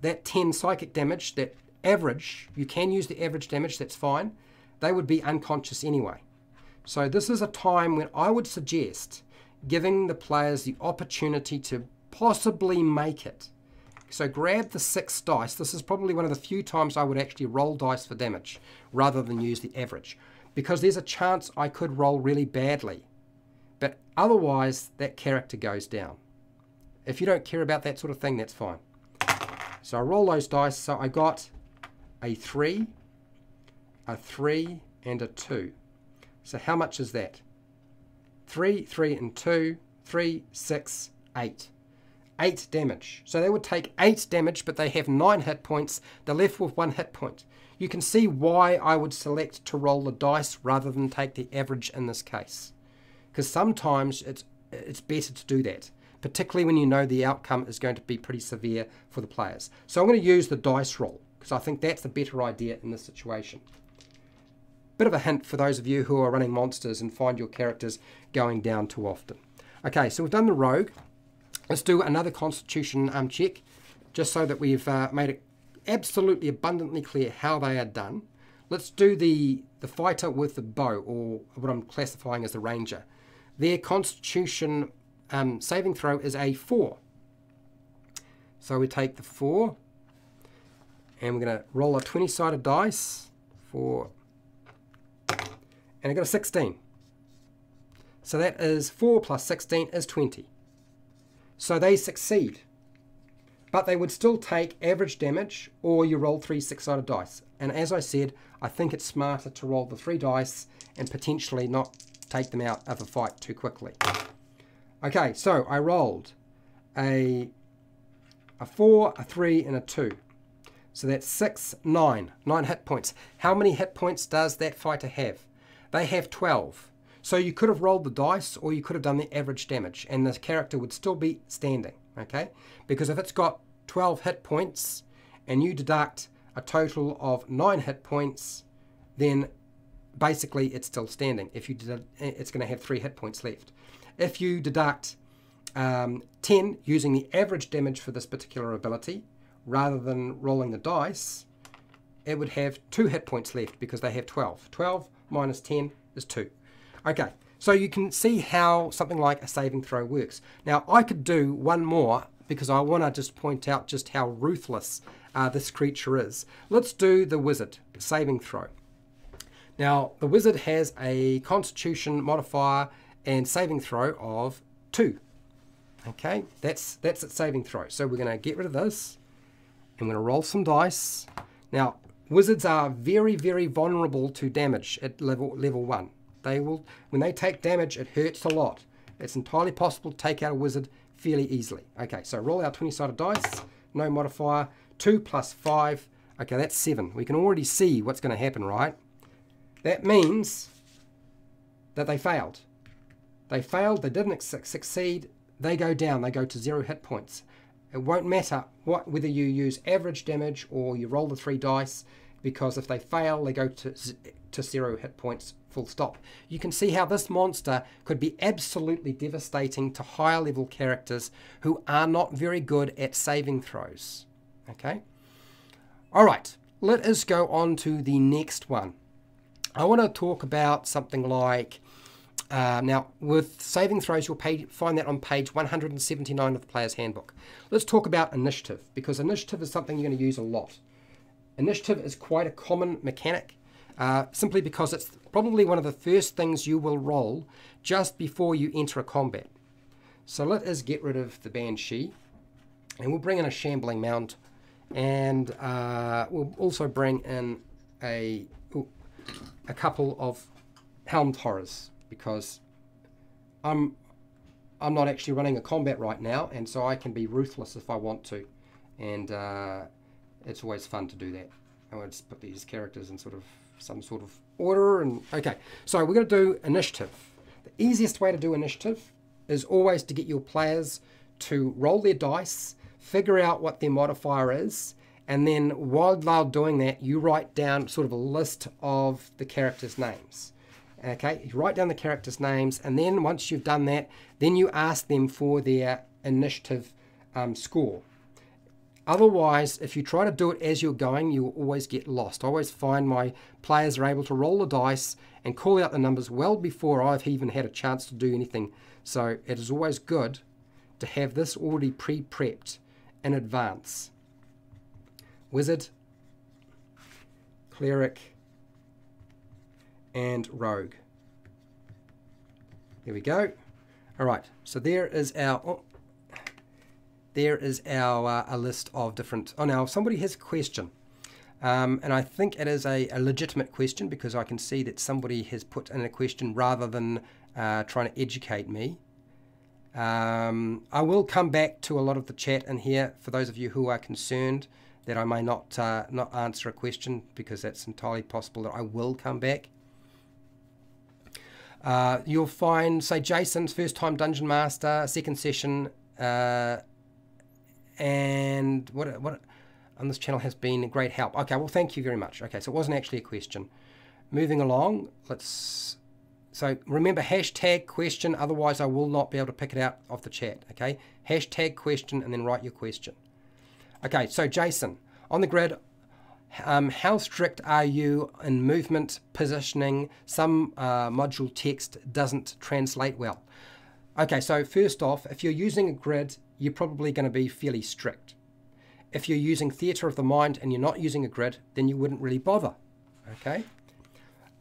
that 10 psychic damage, that average, you can use the average damage, that's fine, they would be unconscious anyway. So this is a time when I would suggest giving the players the opportunity to possibly make it. So grab the 6 dice. This is probably one of the few times I would actually roll dice for damage rather than use the average, because there's a chance I could roll really badly. But otherwise, that character goes down. If you don't care about that sort of thing, that's fine. So I roll those dice. So I got a 3, and a 2. So how much is that? 3, 3, and 2, 3, 6, 8. 8 damage. So they would take 8 damage, but they have 9 hit points. They're left with 1 hit point. You can see why I would select to roll the dice rather than take the average in this case. Because sometimes it's better to do that, particularly when you know the outcome is going to be pretty severe for the players. So I'm going to use the dice roll, because I think that's the better idea in this situation. Bit of a hint for those of you who are running monsters and find your characters going down too often. Okay, so we've done the Rogue. Let's do another Constitution check, just so that we've made it absolutely abundantly clear how they are done. Let's do the fighter with the bow, or what I'm classifying as the ranger. Their Constitution saving throw is a 4. So we take the 4, and we're going to roll a 20-sided dice, 4, and I got a 16. So that is 4 plus 16 is 20. So they succeed, but they would still take average damage, or you roll 3 6-sided dice. And as I said, I think it's smarter to roll the 3 dice and potentially not take them out of a fight too quickly. Okay, so I rolled a 4, a 3, and a 2. So that's 6, 9 hit points. How many hit points does that fighter have? They have 12. So you could have rolled the dice, or you could have done the average damage, and the character would still be standing, okay? Because if it's got 12 hit points, and you deduct a total of 9 hit points, then basically it's still standing. If you did, it's going to have 3 hit points left. If you deduct 10 using the average damage for this particular ability, rather than rolling the dice, it would have 2 hit points left because they have 12. 12 minus 10 is 2. Okay, so you can see how something like a saving throw works. Now, I could do one more because I want to just point out just how ruthless this creature is. Let's do the wizard. saving throw. Now, the wizard has a constitution modifier and saving throw of 2. Okay, that's its saving throw. So we're going to get rid of this, and we're going to roll some dice. Now, wizards are very, very vulnerable to damage at level 1. They will, when they take damage, it hurts a lot. It's entirely possible to take out a wizard fairly easily. Okay, so roll our 20-sided dice, no modifier, 2 plus 5. Okay, that's 7. We can already see what's going to happen, right? That means that they failed. They failed, they didn't succeed, they go down, they go to 0 hit points. It won't matter whether you use average damage or you roll the 3 dice, because if they fail, they go to 0 hit points, full stop. You can see how this monster could be absolutely devastating to higher level characters who are not very good at saving throws. Okay? Alright, let us go on to the next one. I want to talk about something like, now with saving throws, you'll find that on page 179 of the Player's Handbook. Let's talk about initiative, because initiative is something you're going to use a lot. Initiative is quite a common mechanic, simply because it's probably one of the first things you will roll just before you enter a combat. So let us get rid of the Banshee, and we'll bring in a Shambling Mound, and we'll also bring in a couple of Helmed Horrors, because I'm not actually running a combat right now, and so I can be ruthless if I want to, and it's always fun to do that. I want to put these characters in some sort of order. And okay, so we're going to do initiative. The easiest way to do initiative is always to get your players to roll their dice, figure out what their modifier is, and then while they're doing that, you write down sort of a list of the characters' names. Okay, you write down the characters' names, and then once you've done that, then you ask them for their initiative score. Otherwise, if you try to do it as you're going, you'll always get lost. I always find my players are able to roll the dice and call out the numbers well before I've even had a chance to do anything. So it is always good to have this already pre-prepped in advance. Wizard, Cleric, and Rogue. Here we go. All right, so there is our a list of different. Oh, now somebody has a question, and I think it is a legitimate question, because I can see that somebody has put in a question rather than trying to educate me. I will come back to a lot of the chat in here for those of you who are concerned that I may not answer a question, because that's entirely possible that I will come back. You'll find, say, Jason's first time Dungeon Master, second session, and what on this channel has been a great help. Okay, well, thank you very much. Okay, so it wasn't actually a question. Moving along, so remember, hashtag question, otherwise I will not be able to pick it out of the chat. Okay, hashtag question and then write your question. Okay, so Jason, on the grid, how strict are you in movement, positioning? Some module text doesn't translate well. Okay, so first off, if you're using a grid, you're probably going to be fairly strict. If you're using Theatre of the Mind and you're not using a grid, then you wouldn't really bother. Okay.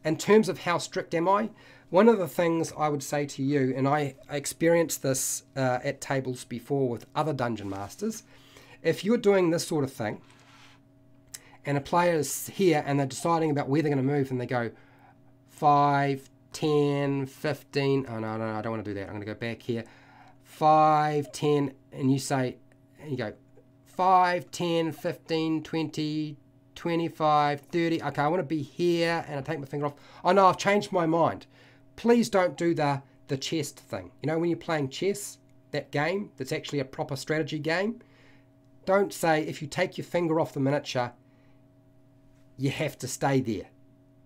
In terms of how strict am I, one of the things I would say to you, and I experienced this at tables before with other Dungeon Masters, if you're doing this sort of thing, and a player is here and they're deciding about where they're going to move, and they go 5, 10, 15, oh no, I don't want to do that, I'm going to go back here, 5, 10, and you say, and you go 5, 10, 15, 20, 25, 30, okay, I want to be here, and I take my finger off, oh no, I've changed my mind. Please don't do the chess thing. You know, when you're playing chess, that game, that's actually a proper strategy game, don't say if you take your finger off the miniature, you have to stay there.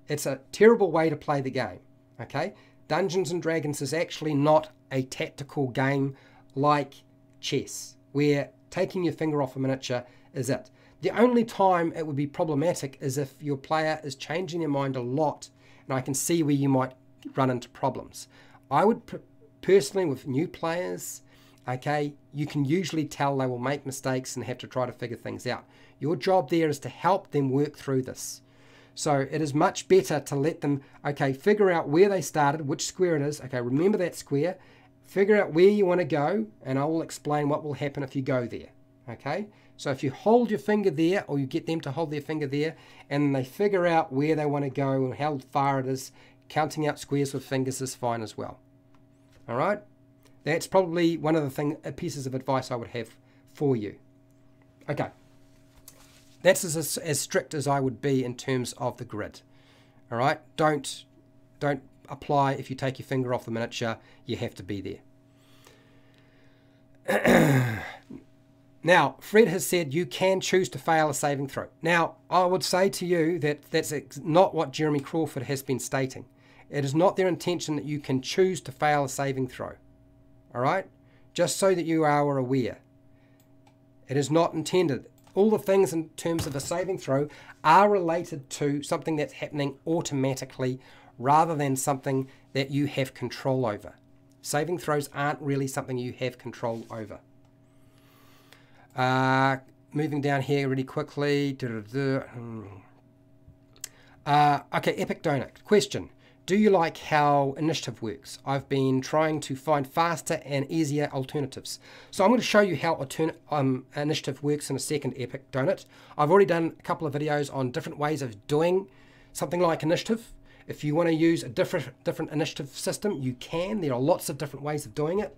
It's a terrible way to play the game, okay? Dungeons and Dragons is actually not a tactical game like chess, where taking your finger off a miniature is it. The only time it would be problematic is if your player is changing their mind a lot, and I can see where you might run into problems. I would personally, with new players, okay, you can usually tell they will make mistakes and have to try to figure things out. Your job there is to help them work through this. So it is much better to let them, okay, figure out where they started, which square it is. Okay, remember that square. Figure out where you want to go, and I will explain what will happen if you go there. Okay, so if you hold your finger there, or you get them to hold their finger there, and they figure out where they want to go and how far it is, counting out squares with fingers is fine as well. All right, that's probably one of the pieces of advice I would have for you. Okay. That's as strict as I would be in terms of the grid. All right, don't apply if you take your finger off the miniature. You have to be there. Now, Fred has said you can choose to fail a saving throw. Now, I would say to you that that's not what Jeremy Crawford has been stating. It is not their intention that you can choose to fail a saving throw. All right, just so that you are aware. It is not intended. All the things in terms of a saving throw are related to something that's happening automatically rather than something that you have control over. Saving throws aren't really something you have control over. Moving down here really quickly. Okay, Epic Donut. Question. Do you like how initiative works? I've been trying to find faster and easier alternatives. So I'm going to show you how initiative works in a second, Epic Donut. I've already done a couple of videos on different ways of doing something like initiative. If you want to use a different initiative system, you can. There are lots of different ways of doing it.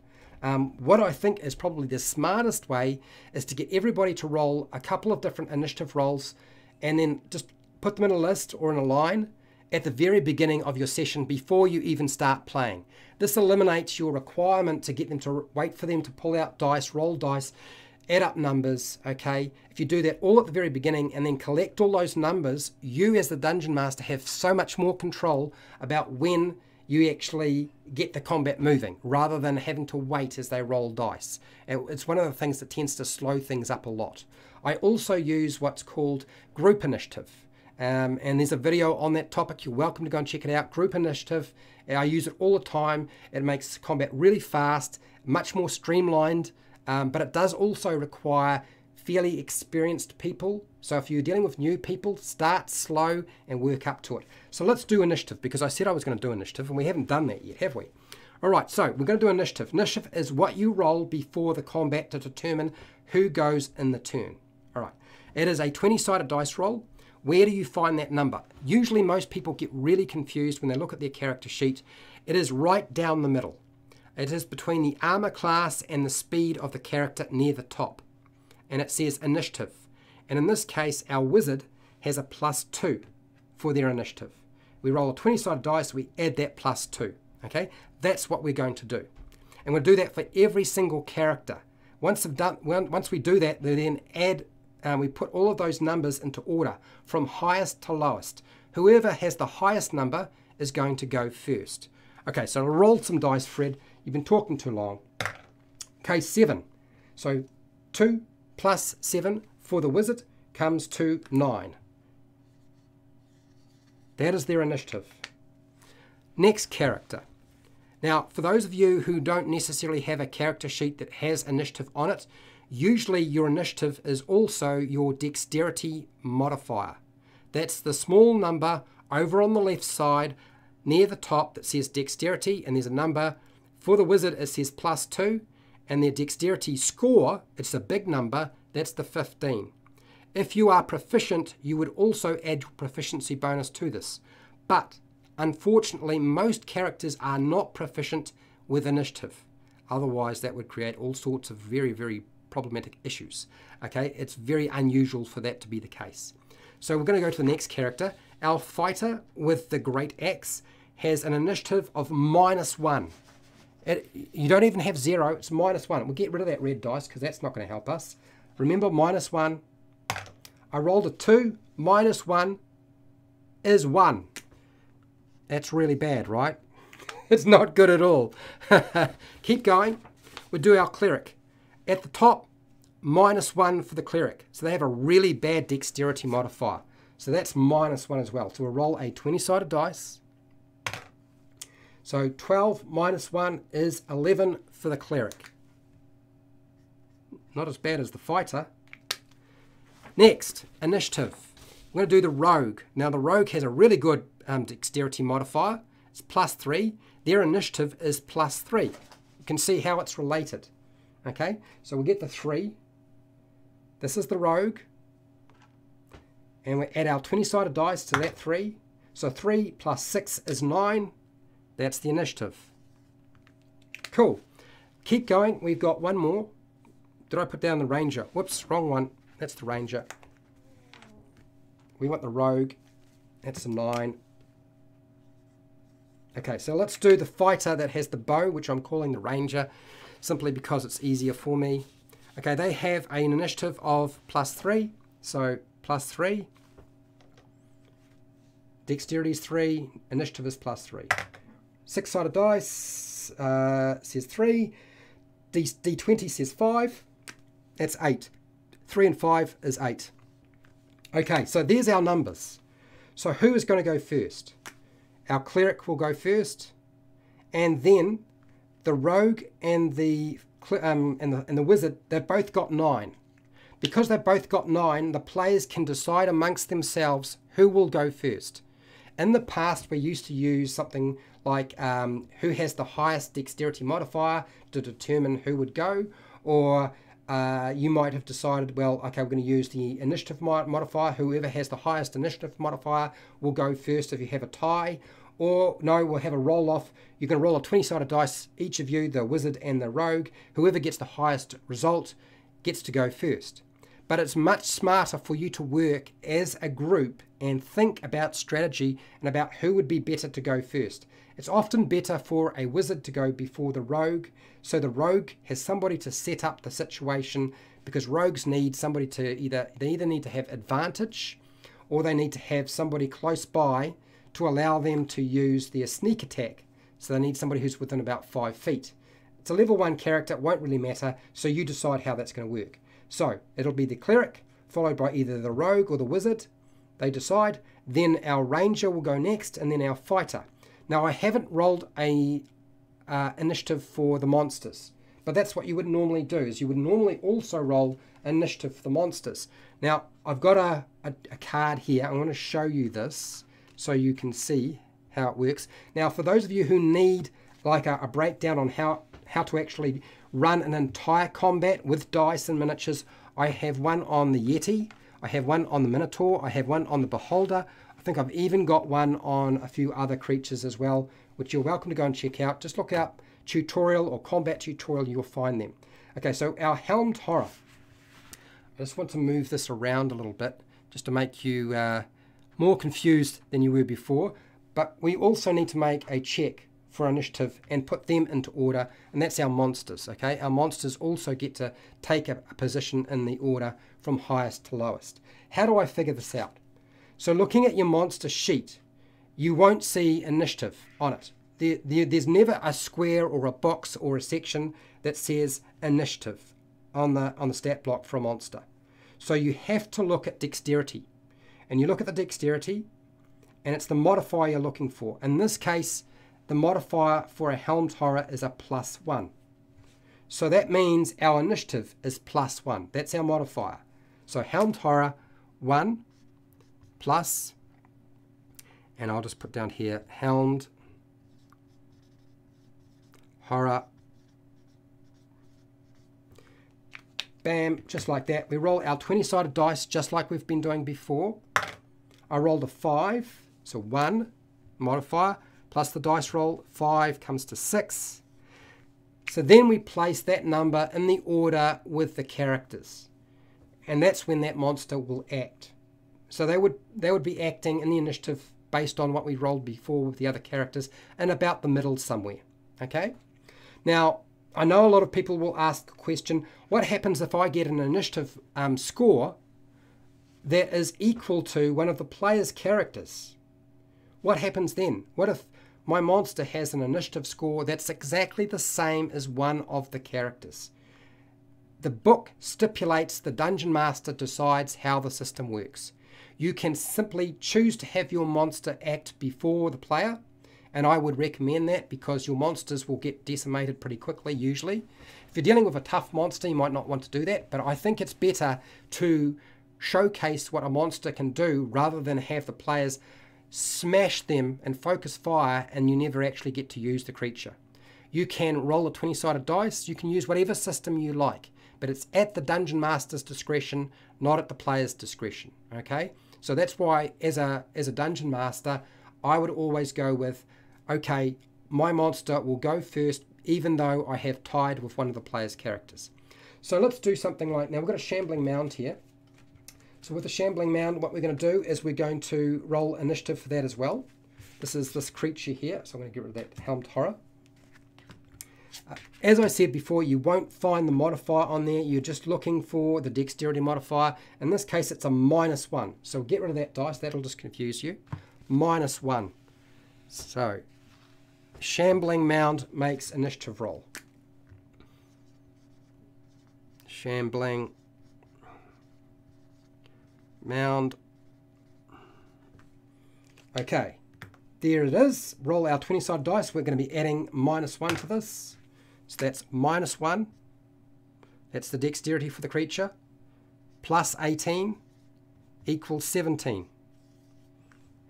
What I think is probably the smartest way is to get everybody to roll a couple of different initiative rolls and then just put them in a list or in a line at the very beginning of your session before you even start playing. This eliminates your requirement to get them to wait for them to pull out dice, roll dice, add up numbers, okay? If you do that all at the very beginning and then collect all those numbers, you as the Dungeon Master have so much more control about when you actually get the combat moving rather than having to wait as they roll dice. It's one of the things that tends to slow things up a lot. I also use what's called group initiative. And there's a video on that topic. You're welcome to go and check it out. Group initiative. I use it all the time. It makes combat really fast, much more streamlined, but it does also require fairly experienced people. So if you're dealing with new people, start slow and work up to it. So let's do initiative, because I said I was going to do initiative and we haven't done that yet, have we? All right, so we're going to do initiative. Initiative is what you roll before the combat to determine who goes in the turn. All right, it is a 20-sided dice roll. Where do you find that number? Usually most people get really confused when they look at their character sheet. It is right down the middle. It is between the armor class and the speed of the character near the top. And it says initiative. And in this case, our wizard has a +2 for their initiative. We roll a 20-sided dice, we add that +2. Okay, that's what we're going to do. And we'll do that for every single character. Once we do that, we then add we put all of those numbers into order from highest to lowest. Whoever has the highest number is going to go first. Okay, so I'll roll some dice, Fred. You've been talking too long. Okay, 7. So 2 plus 7 for the wizard comes to 9. That is their initiative. Next character. Now, for those of you who don't necessarily have a character sheet that has initiative on it, usually your initiative is also your dexterity modifier. That's the small number over on the left side near the top that says dexterity, and there's a number for the wizard. It says +2, and their dexterity score, it's a big number, that's the 15. If you are proficient, you would also add your proficiency bonus to this. But unfortunately, most characters are not proficient with initiative. Otherwise, that would create all sorts of very, very problematic issues. Okay, it's very unusual for that to be the case. So we're going to go to the next character. Our fighter with the great axe has an initiative of -1. You don't even have 0, it's -1. We'll get rid of that red dice because that's not going to help us. Remember, -1. I rolled a 2, -1 is 1. That's really bad, right? It's not good at all. Keep going. We'll do our cleric. At the top, -1 for the cleric. So they have a really bad dexterity modifier. So that's -1 as well. So we'll roll a 20-sided dice. So 12 -1 is 11 for the cleric. Not as bad as the fighter. Next, initiative. we're going to do the rogue. Now the rogue has a really good dexterity modifier. It's +3. Their initiative is +3. You can see how it's related. Okay, so we get the 3. This is the rogue. And we add our 20-sided dice to that 3. So 3 + 6 is 9. That's the initiative. Cool. Keep going. We've got one more. Did I put down the ranger? Whoops, wrong one. That's the ranger. We want the rogue. That's a 9. Okay, so let's do the fighter that has the bow, which I'm calling the ranger, simply because it's easier for me. Okay, they have an initiative of +3. So +3. Dexterity is 3. Initiative is +3. 6-sided dice says 3. D20 says 5. That's 8. 3 and 5 is 8. Okay, so there's our numbers. So who is going to go first? Our cleric will go first, and then the rogue and the wizard, they've both got 9. Because they've both got 9, the players can decide amongst themselves who will go first. In the past, we used to use something like who has the highest dexterity modifier to determine who would go, or you might have decided, well, okay, we're going to use the initiative modifier. Whoever has the highest initiative modifier will go first if you have a tie. Or, no, we'll have a roll-off. You're going to roll a 20-sided dice, each of you, the wizard and the rogue. Whoever gets the highest result gets to go first. But it's much smarter for you to work as a group and think about strategy and about who would be better to go first. It's often better for a wizard to go before the rogue, so the rogue has somebody to set up the situation, because rogues need somebody to they either need to have advantage, or they need to have somebody close by to allow them to use their sneak attack. So they need somebody who's within about 5 feet. It's a level 1 character, it won't really matter, so you decide how that's going to work. So it'll be the cleric, followed by either the rogue or the wizard. They decide. Then our ranger will go next, and then our fighter. Now I haven't rolled a initiative for the monsters, but that's what you would normally do, is you would normally also roll initiative for the monsters. Now I've got a card here. I'm going to show you this so you can see how it works. Now for those of you who need like a breakdown on how to actually run an entire combat with dice and miniatures, I have one on the Yeti, I have one on the Minotaur, I have one on the Beholder. I think I've even got one on a few other creatures as well, which you're welcome to go and check out. Just look up tutorial or combat tutorial, you'll find them. Okay, so our helmed horror. I just want to move this around a little bit just to make you more confused than you were before. But we also need to make a check for initiative and put them into order, and that's our monsters. Okay, our monsters also get to take a position in the order from highest to lowest. How do I figure this out? So looking at your monster sheet, you won't see initiative on it. There's never a square or a box or a section that says initiative on the stat block for a monster. So you have to look at dexterity, and you look at the dexterity, and it's the modifier you're looking for. In this case, the modifier for a helmed horror is a +1. So that means our initiative is +1. That's our modifier. So helmed horror 1 plus, and I'll just put down here helmed horror. Bam, just like that. We roll our 20-sided dice just like we've been doing before. I rolled a 5, so 1 modifier plus the dice roll, 5 comes to 6. So then we place that number in the order with the characters, and that's when that monster will act. So they would be acting in the initiative based on what we rolled before with the other characters, and about the middle somewhere. Okay. Now I know a lot of people will ask the question, what happens if I get an initiative score that is equal to one of the player's characters? What happens then? What if my monster has an initiative score that's exactly the same as one of the characters? The book stipulates the dungeon master decides how the system works. You can simply choose to have your monster act before the player, and I would recommend that because your monsters will get decimated pretty quickly usually. If you're dealing with a tough monster, you might not want to do that, but I think it's better to showcase what a monster can do rather than have the players smash them and focus fire and you never actually get to use the creature. You can roll a 20-sided dice, you can use whatever system you like, but it's at the Dungeon Master's discretion, not at the player's discretion, okay? So that's why as a Dungeon Master, I would always go with, okay, my monster will go first even though I have tied with one of the player's characters. So let's do something like, now we've got a Shambling Mound here. So with a Shambling Mound, what we're going to do is we're going to roll initiative for that as well. This is this creature here, so I'm going to get rid of that Helmed Horror. As I said before, you won't find the modifier on there, you're just looking for the dexterity modifier. In this case, it's a -1. So get rid of that dice, that'll just confuse you. -1. So, Shambling Mound makes initiative roll. Shambling Mound. Okay, there it is. Roll our 20-sided dice. We're going to be adding -1 to this. So that's -1. That's the dexterity for the creature. Plus 18 equals 17.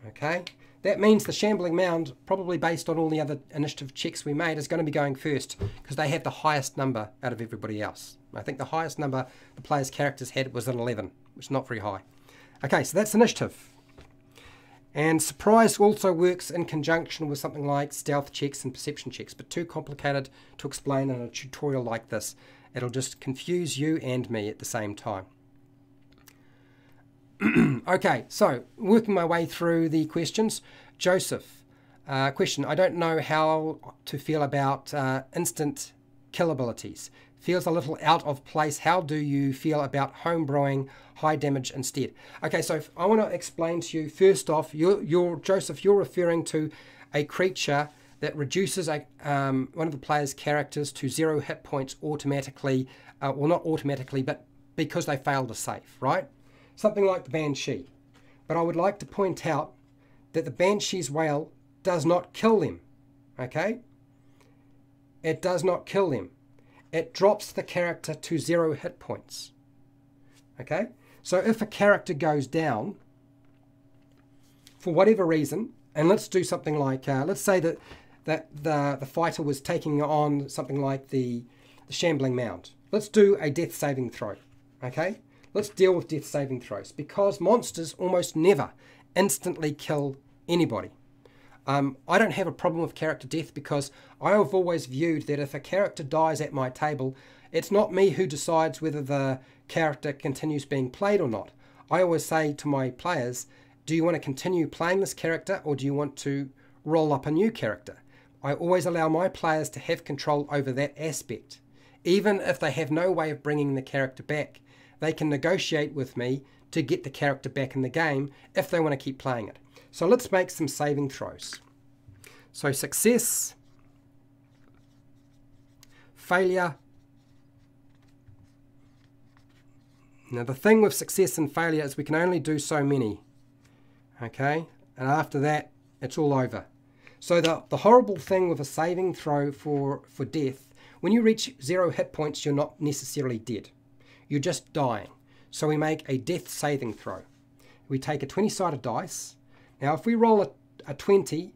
Okay, that means the Shambling Mound, probably based on all the other initiative checks we made, is going to be going first because they have the highest number out of everybody else. I think the highest number the player's characters had was an 11, which is not very high. Okay, so that's initiative. And surprise also works in conjunction with something like stealth checks and perception checks, but too complicated to explain in a tutorial like this. It'll just confuse you and me at the same time. Okay, so working my way through the questions. Joseph, question, I don't know how to feel about instant kill abilities. Feels a little out of place. How do you feel about homebrewing high damage instead? Okay, so I want to explain to you, first off, Joseph, you're referring to a creature that reduces one of the player's characters to 0 hit points automatically, well, not automatically, but because they failed a save, right? Something like the Banshee. But I would like to point out that the Banshee's wail does not kill them, okay? It does not kill them. It drops the character to 0 hit points, okay? So if a character goes down, for whatever reason, and let's do something like, let's say that the fighter was taking on something like the Shambling Mound. Let's do a death saving throw, okay? Let's deal with death saving throws, because monsters almost never instantly kill anybody. I don't have a problem with character death because I have always viewed that if a character dies at my table, it's not me who decides whether the character continues being played or not. I always say to my players, do you want to continue playing this character or do you want to roll up a new character? I always allow my players to have control over that aspect. Even if they have no way of bringing the character back, they can negotiate with me to get the character back in the game if they want to keep playing it. So let's make some saving throws. So success, failure. Now the thing with success and failure is we can only do so many, okay? And after that, it's all over. So the horrible thing with a saving throw for death, when you reach 0 hit points, you're not necessarily dead. You're just dying. So we make a death saving throw. We take a 20-sided dice. Now if we roll a 20,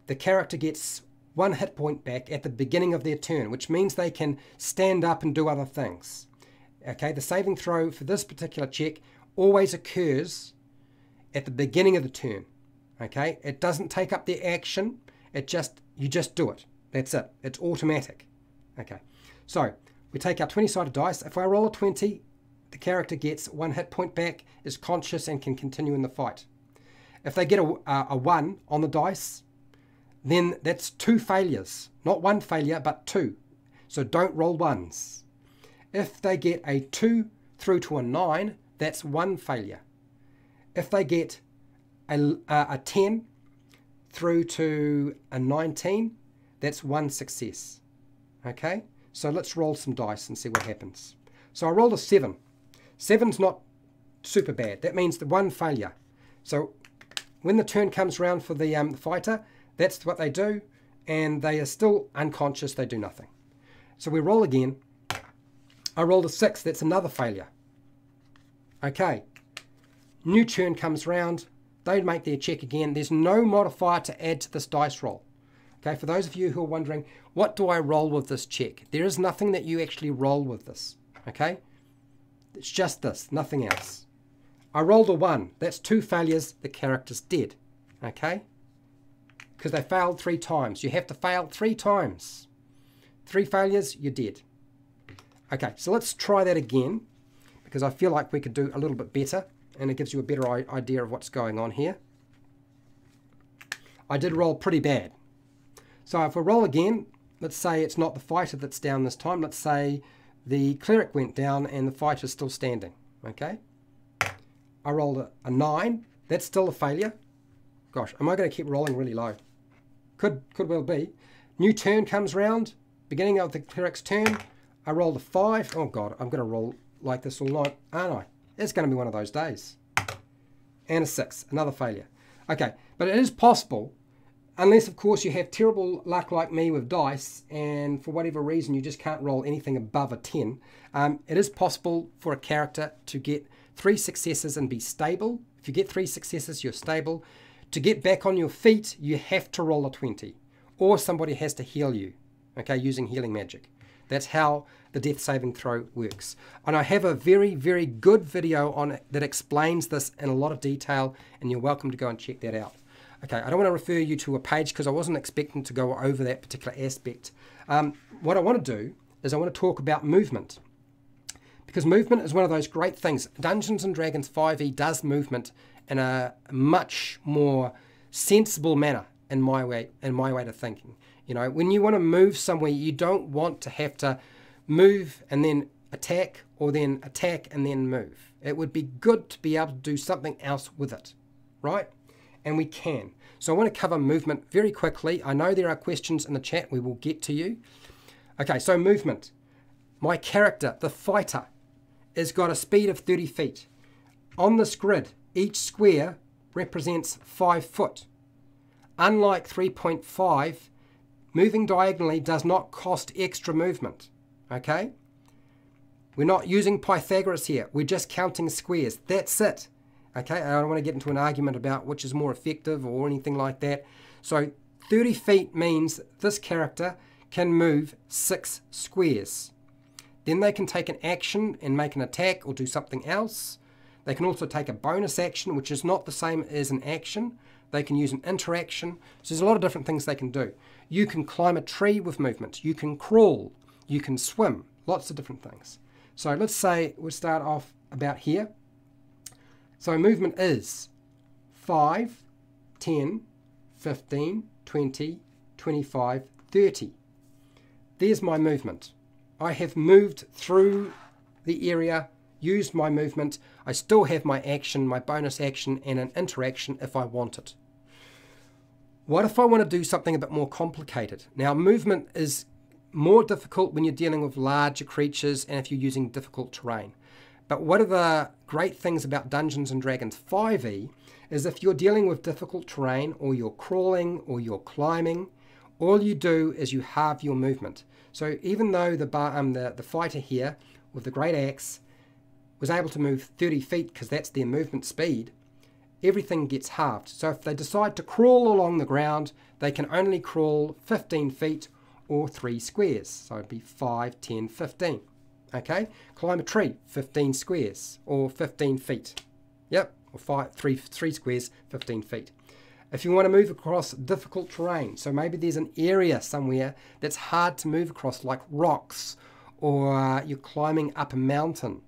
the character gets 1 hit point back at the beginning of their turn, which means they can stand up and do other things. Okay, the saving throw for this particular check always occurs at the beginning of the turn. Okay, it doesn't take up the action, you just do it. That's it. It's automatic. Okay, so we take our 20-sided dice. If I roll a 20, the character gets 1 hit point back, is conscious and can continue in the fight. If they get a 1 on the dice, then that's 2 failures. Not 1 failure, but 2. So don't roll 1s. If they get a 2 through to a 9, that's 1 failure. If they get a 10 through to a 19, that's 1 success. Okay, so let's roll some dice and see what happens. So I rolled a 7. 7's not super bad. That means the 1 failure. So when the turn comes around for the fighter, that's what they do, and they are still unconscious, they do nothing. So we roll again. I rolled a 6, that's another failure. Okay, New turn comes round, they make their check again. There's no modifier to add to this dice roll. Okay, for those of you who are wondering, what do I roll with this check? There is nothing that you actually roll with this, okay? It's just this, nothing else. I rolled a 1. That's 2 failures, the character's dead, okay? Because they failed 3 times. You have to fail 3 times. 3 failures, you're dead. Okay, so let's try that again, because I feel like we could do a little bit better, and it gives you a better idea of what's going on here. I did roll pretty bad. So if we roll again, let's say it's not the fighter that's down this time. Let's say the cleric went down and the fighter's still standing. Okay. I rolled a 9. That's still a failure. Gosh, am I going to keep rolling really low? Could well be. New turn comes round. Beginning of the cleric's turn. I rolled a 5. Oh God, I'm going to roll like this all night, aren't I? It's going to be one of those days. And a 6. Another failure. Okay, but it is possible. Unless, of course, you have terrible luck like me with dice and for whatever reason you just can't roll anything above a 10. It is possible for a character to get 3 successes and be stable. If you get 3 successes, you're stable. To get back on your feet, you have to roll a 20. Or somebody has to heal you, okay, using healing magic. That's how the death saving throw works. And I have a very, very good video on it that explains this in a lot of detail, and you're welcome to go and check that out. Okay, I don't want to refer you to a page because I wasn't expecting to go over that particular aspect. What I want to do is I want to talk about movement. Because movement is one of those great things. Dungeons and Dragons 5e does movement in a much more sensible manner in my way to thinking. You know, when you want to move somewhere, you don't want to have to move and then attack, or then attack and then move. It would be good to be able to do something else with it, right? And we can. So I want to cover movement very quickly. I know there are questions in the chat. We will get to you. Okay, so movement. My character, the fighter, has got a speed of 30 feet. On this grid, each square represents 5 foot. Unlike 3.5, moving diagonally does not cost extra movement. Okay? We're not using Pythagoras here. We're just counting squares. That's it. Okay, I don't want to get into an argument about which is more effective or anything like that. So 30 feet means this character can move 6 squares. Then they can take an action and make an attack or do something else. They can also take a bonus action, which is not the same as an action. They can use an interaction. So there's a lot of different things they can do. You can climb a tree with movement. You can crawl. You can swim. Lots of different things. So let's say we'll start off about here. So movement is 5, 10, 15, 20, 25, 30. There's my movement. I have moved through the area, used my movement. I still have my action, my bonus action, and an interaction if I want it. What if I want to do something a bit more complicated? Now, movement is more difficult when you're dealing with larger creatures and if you're using difficult terrain. But one of the great things about Dungeons and Dragons 5e is if you're dealing with difficult terrain, or you're crawling, or you're climbing, all you do is you halve your movement. So even though the fighter here with the great axe was able to move 30 feet because that's their movement speed, everything gets halved. So if they decide to crawl along the ground, they can only crawl 15 feet or 3 squares. So it'd be 5, 10, 15. Okay, climb a tree, 15 squares, or 15 feet. Yep, or 3 squares, 15 feet. If you want to move across difficult terrain, so maybe there's an area somewhere that's hard to move across, like rocks, or you're climbing up a mountain,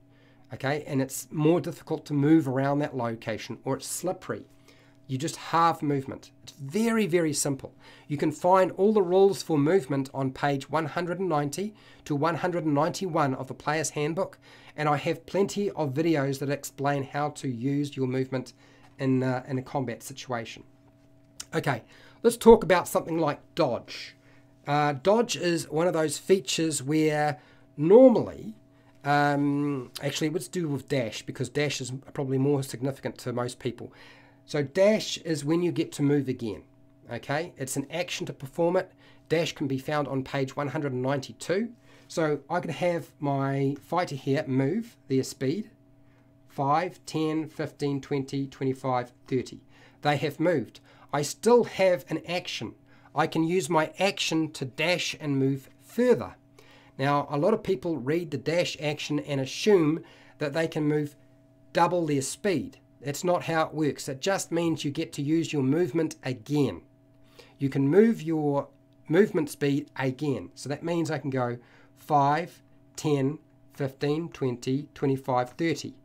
okay, and it's more difficult to move around that location, or it's slippery. You just halve movement. It's very, very simple. You can find all the rules for movement on page 190 to 191 of the Player's Handbook, and I have plenty of videos that explain how to use your movement in a combat situation. Okay, let's talk about something like dodge. Dodge is one of those features where normally, actually let's do with dash, because dash is probably more significant to most people. So dash is when you get to move again, okay? It's an action to perform it. Dash can be found on page 192. So I could have my fighter here move their speed, 5, 10, 15, 20, 25, 30. They have moved. I still have an action. I can use my action to dash and move further. Now, a lot of people read the dash action and assume that they can move double their speed. That's not how it works. It just means you get to use your movement again. You can move your movement speed again. So that means I can go 5, 10, 15, 20, 25, 30.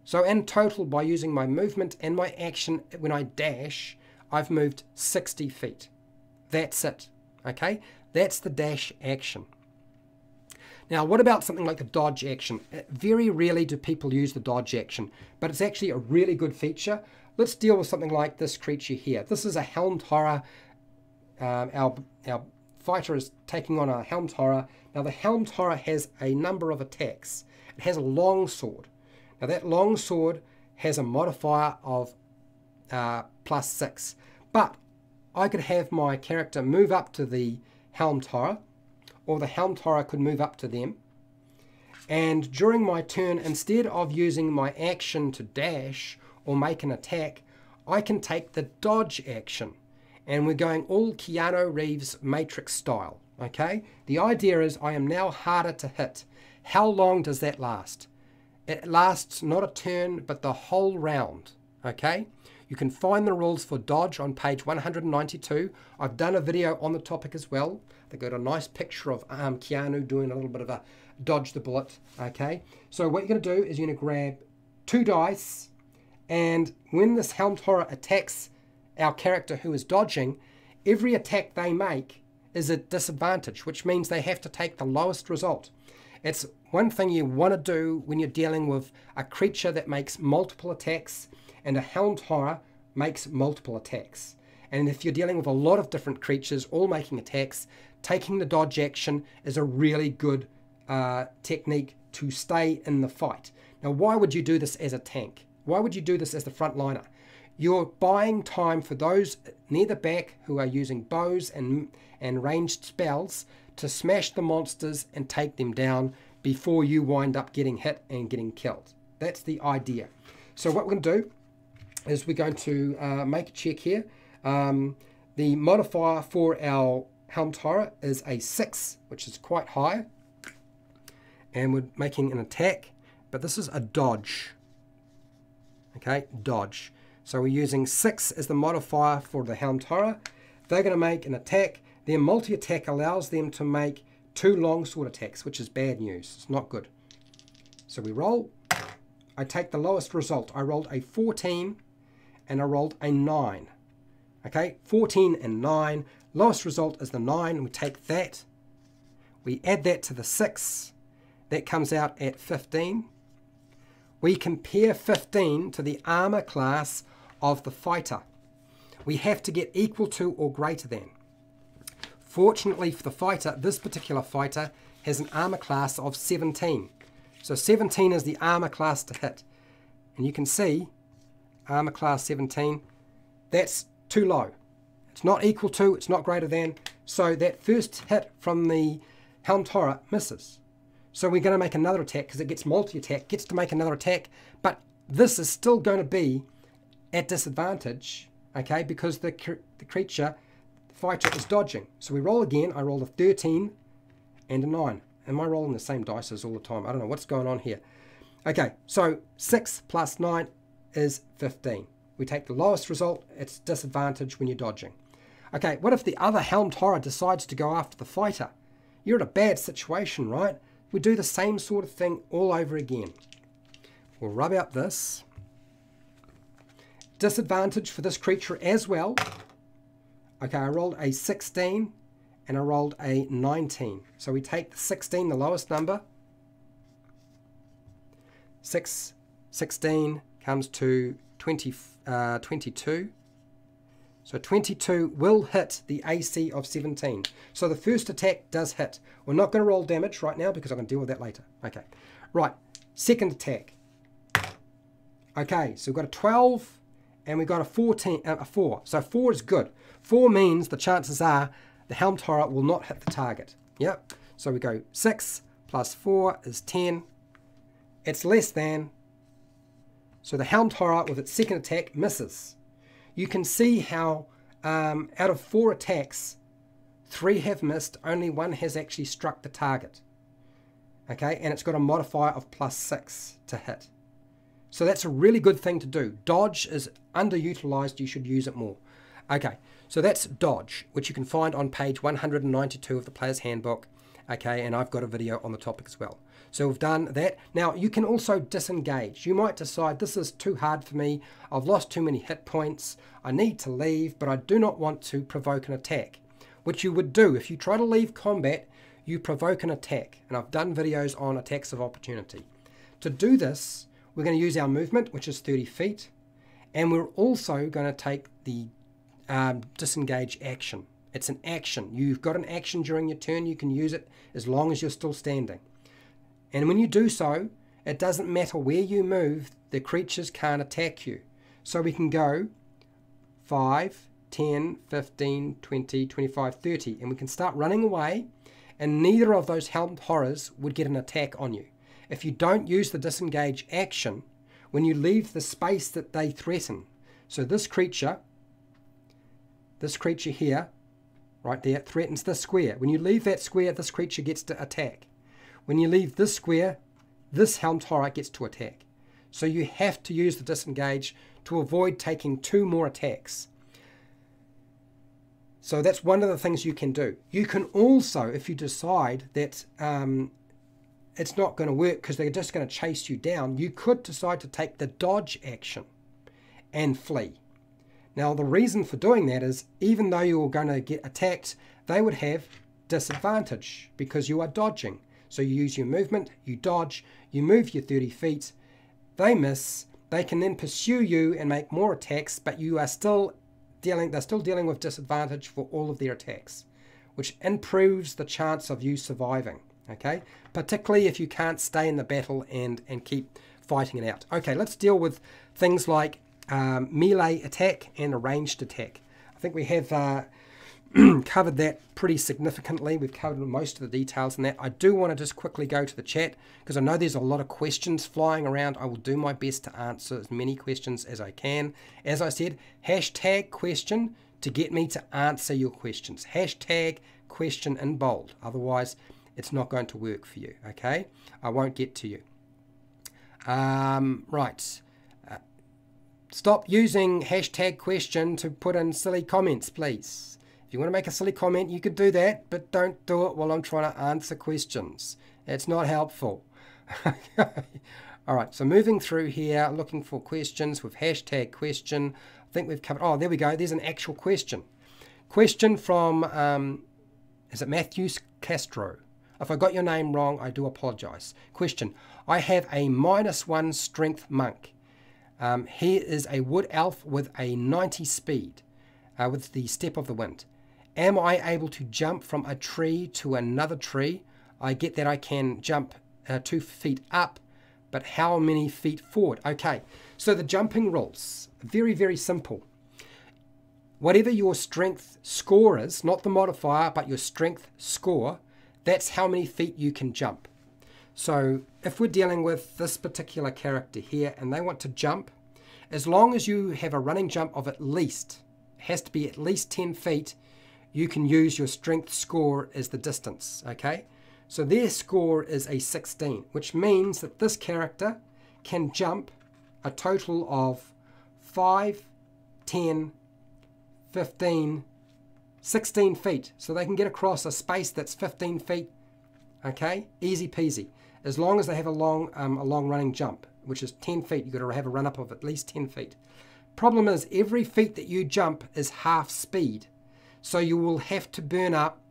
So in total, by using my movement and my action when I dash, I've moved 60 feet. That's it. Okay? That's the dash action. Now, what about something like the dodge action? Very rarely do people use the dodge action, but it's actually a really good feature. Let's deal with something like this creature here. This is a helmed horror. Our fighter is taking on a helmed horror. Now, the helmed horror has a number of attacks. It has a long sword. Now, that long sword has a modifier of +6, but I could have my character move up to the helmed horror, or the helmed horror could move up to them. And during my turn, instead of using my action to dash or make an attack, I can take the dodge action. And we're going all Keanu Reeves Matrix style, okay? The idea is I am now harder to hit. How long does that last? It lasts not a turn, but the whole round, okay? You can find the rules for dodge on page 192. I've done a video on the topic as well. They got a nice picture of Keanu doing a little bit of a dodge the bullet, okay? So what you're going to do is you're going to grab 2 dice, and when this helmed horror attacks our character who is dodging, every attack they make is a disadvantage, which means they have to take the lowest result. It's one thing you want to do when you're dealing with a creature that makes multiple attacks, and a helmed horror makes multiple attacks. And if you're dealing with a lot of different creatures all making attacks, taking the dodge action is a really good technique to stay in the fight. Now, why would you do this as a tank? Why would you do this as the frontliner? You're buying time for those near the back who are using bows and ranged spells to smash the monsters and take them down before you wind up getting hit and getting killed. That's the idea. So what we're going to do is we're going to make a check here. The modifier for our helmed horror is a 6, which is quite high. And we're making an attack, but this is a dodge. Okay, dodge. So we're using 6 as the modifier for the helmed horror. They're going to make an attack. Their multi-attack allows them to make 2 longsword attacks, which is bad news. It's not good. So we roll. I take the lowest result. I rolled a 14 and I rolled a 9. Okay, 14 and 9. Lowest result is the 9. We take that. We add that to the 6. That comes out at 15. We compare 15 to the armor class of the fighter. We have to get equal to or greater than. Fortunately for the fighter, this particular fighter has an armor class of 17. So 17 is the armor class to hit. And you can see, armor class 17, that's too low. It's not equal to, it's not greater than. So that first hit from the helmed horror misses. So we're going to make another attack because it gets multi-attack, gets to make another attack. But this is still going to be at disadvantage, okay, because the creature, the fighter, is dodging. So we roll again. I roll a 13 and a 9. Am I rolling the same dice all the time? I don't know what's going on here. Okay, so 6 plus 9 is 15. We take the lowest result. It's disadvantage when you're dodging. Okay, what if the other helmed horror decides to go after the fighter? You're in a bad situation, right? We do the same sort of thing all over again. We'll rub out this. Disadvantage for this creature as well. Okay, I rolled a 16 and I rolled a 19. So we take the 16, the lowest number. 16 comes to 22. So 22 will hit the AC of 17. So the first attack does hit. We're not going to roll damage right now because I'm going to deal with that later. Okay, right. Second attack. Okay, so we've got a 12 and we've got a 4. So 4 is good. 4 means the chances are the helmed horror will not hit the target. Yep. So we go 6 plus 4 is 10. It's less than. So the Helmed Horror with its second attack misses. You can see how out of 4 attacks, 3 have missed, only 1 has actually struck the target. Okay, and it's got a modifier of +6 to hit. So that's a really good thing to do. Dodge is underutilized, you should use it more. Okay, so that's dodge, which you can find on page 192 of the Player's Handbook. Okay, and I've got a video on the topic as well. So we've done that. Now you can also disengage. You might decide this is too hard for me. I've lost too many hit points. I need to leave, but I do not want to provoke an attack. Which you would do if you try to leave combat, you provoke an attack. And I've done videos on attacks of opportunity. To do this, we're going to use our movement, which is 30 feet. And we're also going to take the disengage action. It's an action. You've got an action during your turn. You can use it as long as you're still standing. And when you do so, it doesn't matter where you move, the creatures can't attack you. So we can go 5, 10, 15, 20, 25, 30, and we can start running away, and neither of those Helmed Horrors would get an attack on you. If you don't use the disengage action, when you leave the space that they threaten, so this creature here, right there, threatens this square. When you leave that square, this creature gets to attack. When you leave this square, this Helmed Horror gets to attack. So you have to use the disengage to avoid taking 2 more attacks. So that's one of the things you can do. You can also, if you decide that it's not going to work because they're just going to chase you down, you could decide to take the dodge action and flee. Now the reason for doing that is even though you're going to get attacked, they would have disadvantage because you are dodging. So you use your movement, you dodge, you move your 30 feet, they miss, they can then pursue you and make more attacks, but you are still dealing with disadvantage for all of their attacks, which improves the chance of you surviving, okay? Particularly if you can't stay in the battle and keep fighting it out. Okay, let's deal with things like melee attack and a ranged attack. I think we have covered that pretty significantly. We've covered most of the details in that. I do want to just quickly go to the chat because I know there's a lot of questions flying around. I will do my best to answer as many questions as I can. As I said, hashtag question to get me to answer your questions. Hashtag question in bold. Otherwise, it's not going to work for you, okay? I won't get to you. Right. Stop using hashtag question to put in silly comments, please. If you want to make a silly comment, you could do that, but don't do it while I'm trying to answer questions. It's not helpful. All right, so moving through here, looking for questions with hashtag question. I think we've covered, oh, there we go. There's an actual question. Question from, is it Matthews Castro? If I got your name wrong, I do apologize. Question, I have a -1 strength monk. He is a wood elf with a 90 speed, with the step of the wind. Am I able to jump from a tree to another tree? I get that I can jump 2 feet up, but how many feet forward? Okay, so the jumping rules, very, very simple. Whatever your strength score is, not the modifier, but your strength score, that's how many feet you can jump. So if we're dealing with this particular character here and they want to jump, as long as you have a running jump of at least, it has to be at least 10 feet, you can use your strength score as the distance, okay? So their score is a 16, which means that this character can jump a total of 5, 10, 15, 16 feet. So they can get across a space that's 15 feet, okay? Easy peasy. As long as they have a long running jump, which is 10 feet, you've got to have a run up of at least 10 feet. Problem is, every feet that you jump is half speed. So you will have to burn up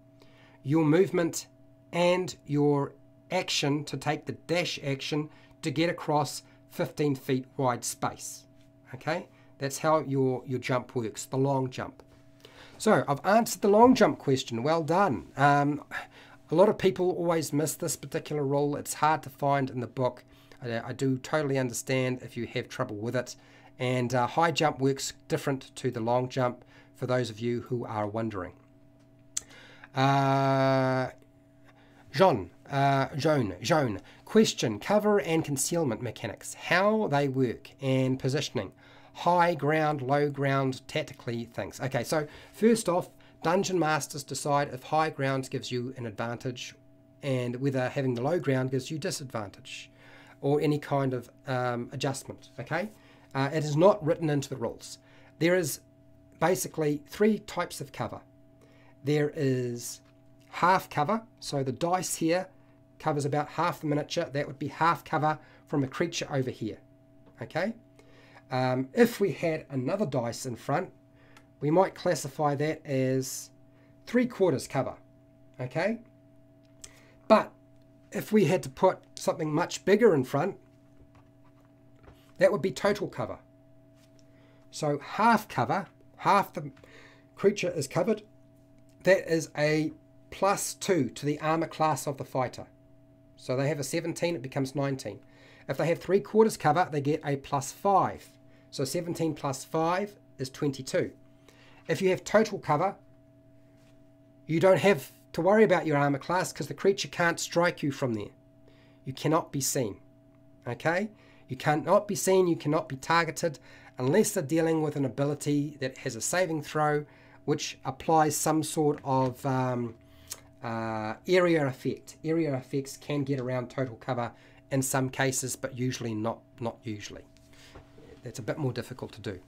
your movement and your action to take the dash action to get across 15 feet wide space. Okay, that's how your jump works, the long jump. So I've answered the long jump question. Well done. A lot of people always miss this particular rule. It's hard to find in the book. I do totally understand if you have trouble with it. And high jump works different to the long jump for those of you who are wondering. John, Joan. Question, cover and concealment mechanics, how they work, and positioning. High ground, low ground, tactically things. Okay, so first off, dungeon masters decide if high ground gives you an advantage and whether having the low ground gives you disadvantage or any kind of adjustment, okay? It is not written into the rules. There is basically 3 types of cover. There is half cover, so the dice here covers about half the miniature. That would be half cover from a creature over here, okay? If we had another dice in front, we might classify that as 3/4 cover, okay? But if we had to put something much bigger in front, that would be total cover. So half cover, half the creature is covered, that is a +2 to the armor class of the fighter. So they have a 17, it becomes 19. If they have 3/4 cover, they get a +5. So 17 plus 5 is 22. If you have total cover, you don't have to worry about your armor class because the creature can't strike you from there. You cannot be seen. Okay? You cannot be seen, you cannot be targeted unless they're dealing with an ability that has a saving throw which applies some sort of area effect. Area effects can get around total cover in some cases, but usually not usually. That's a bit more difficult to do.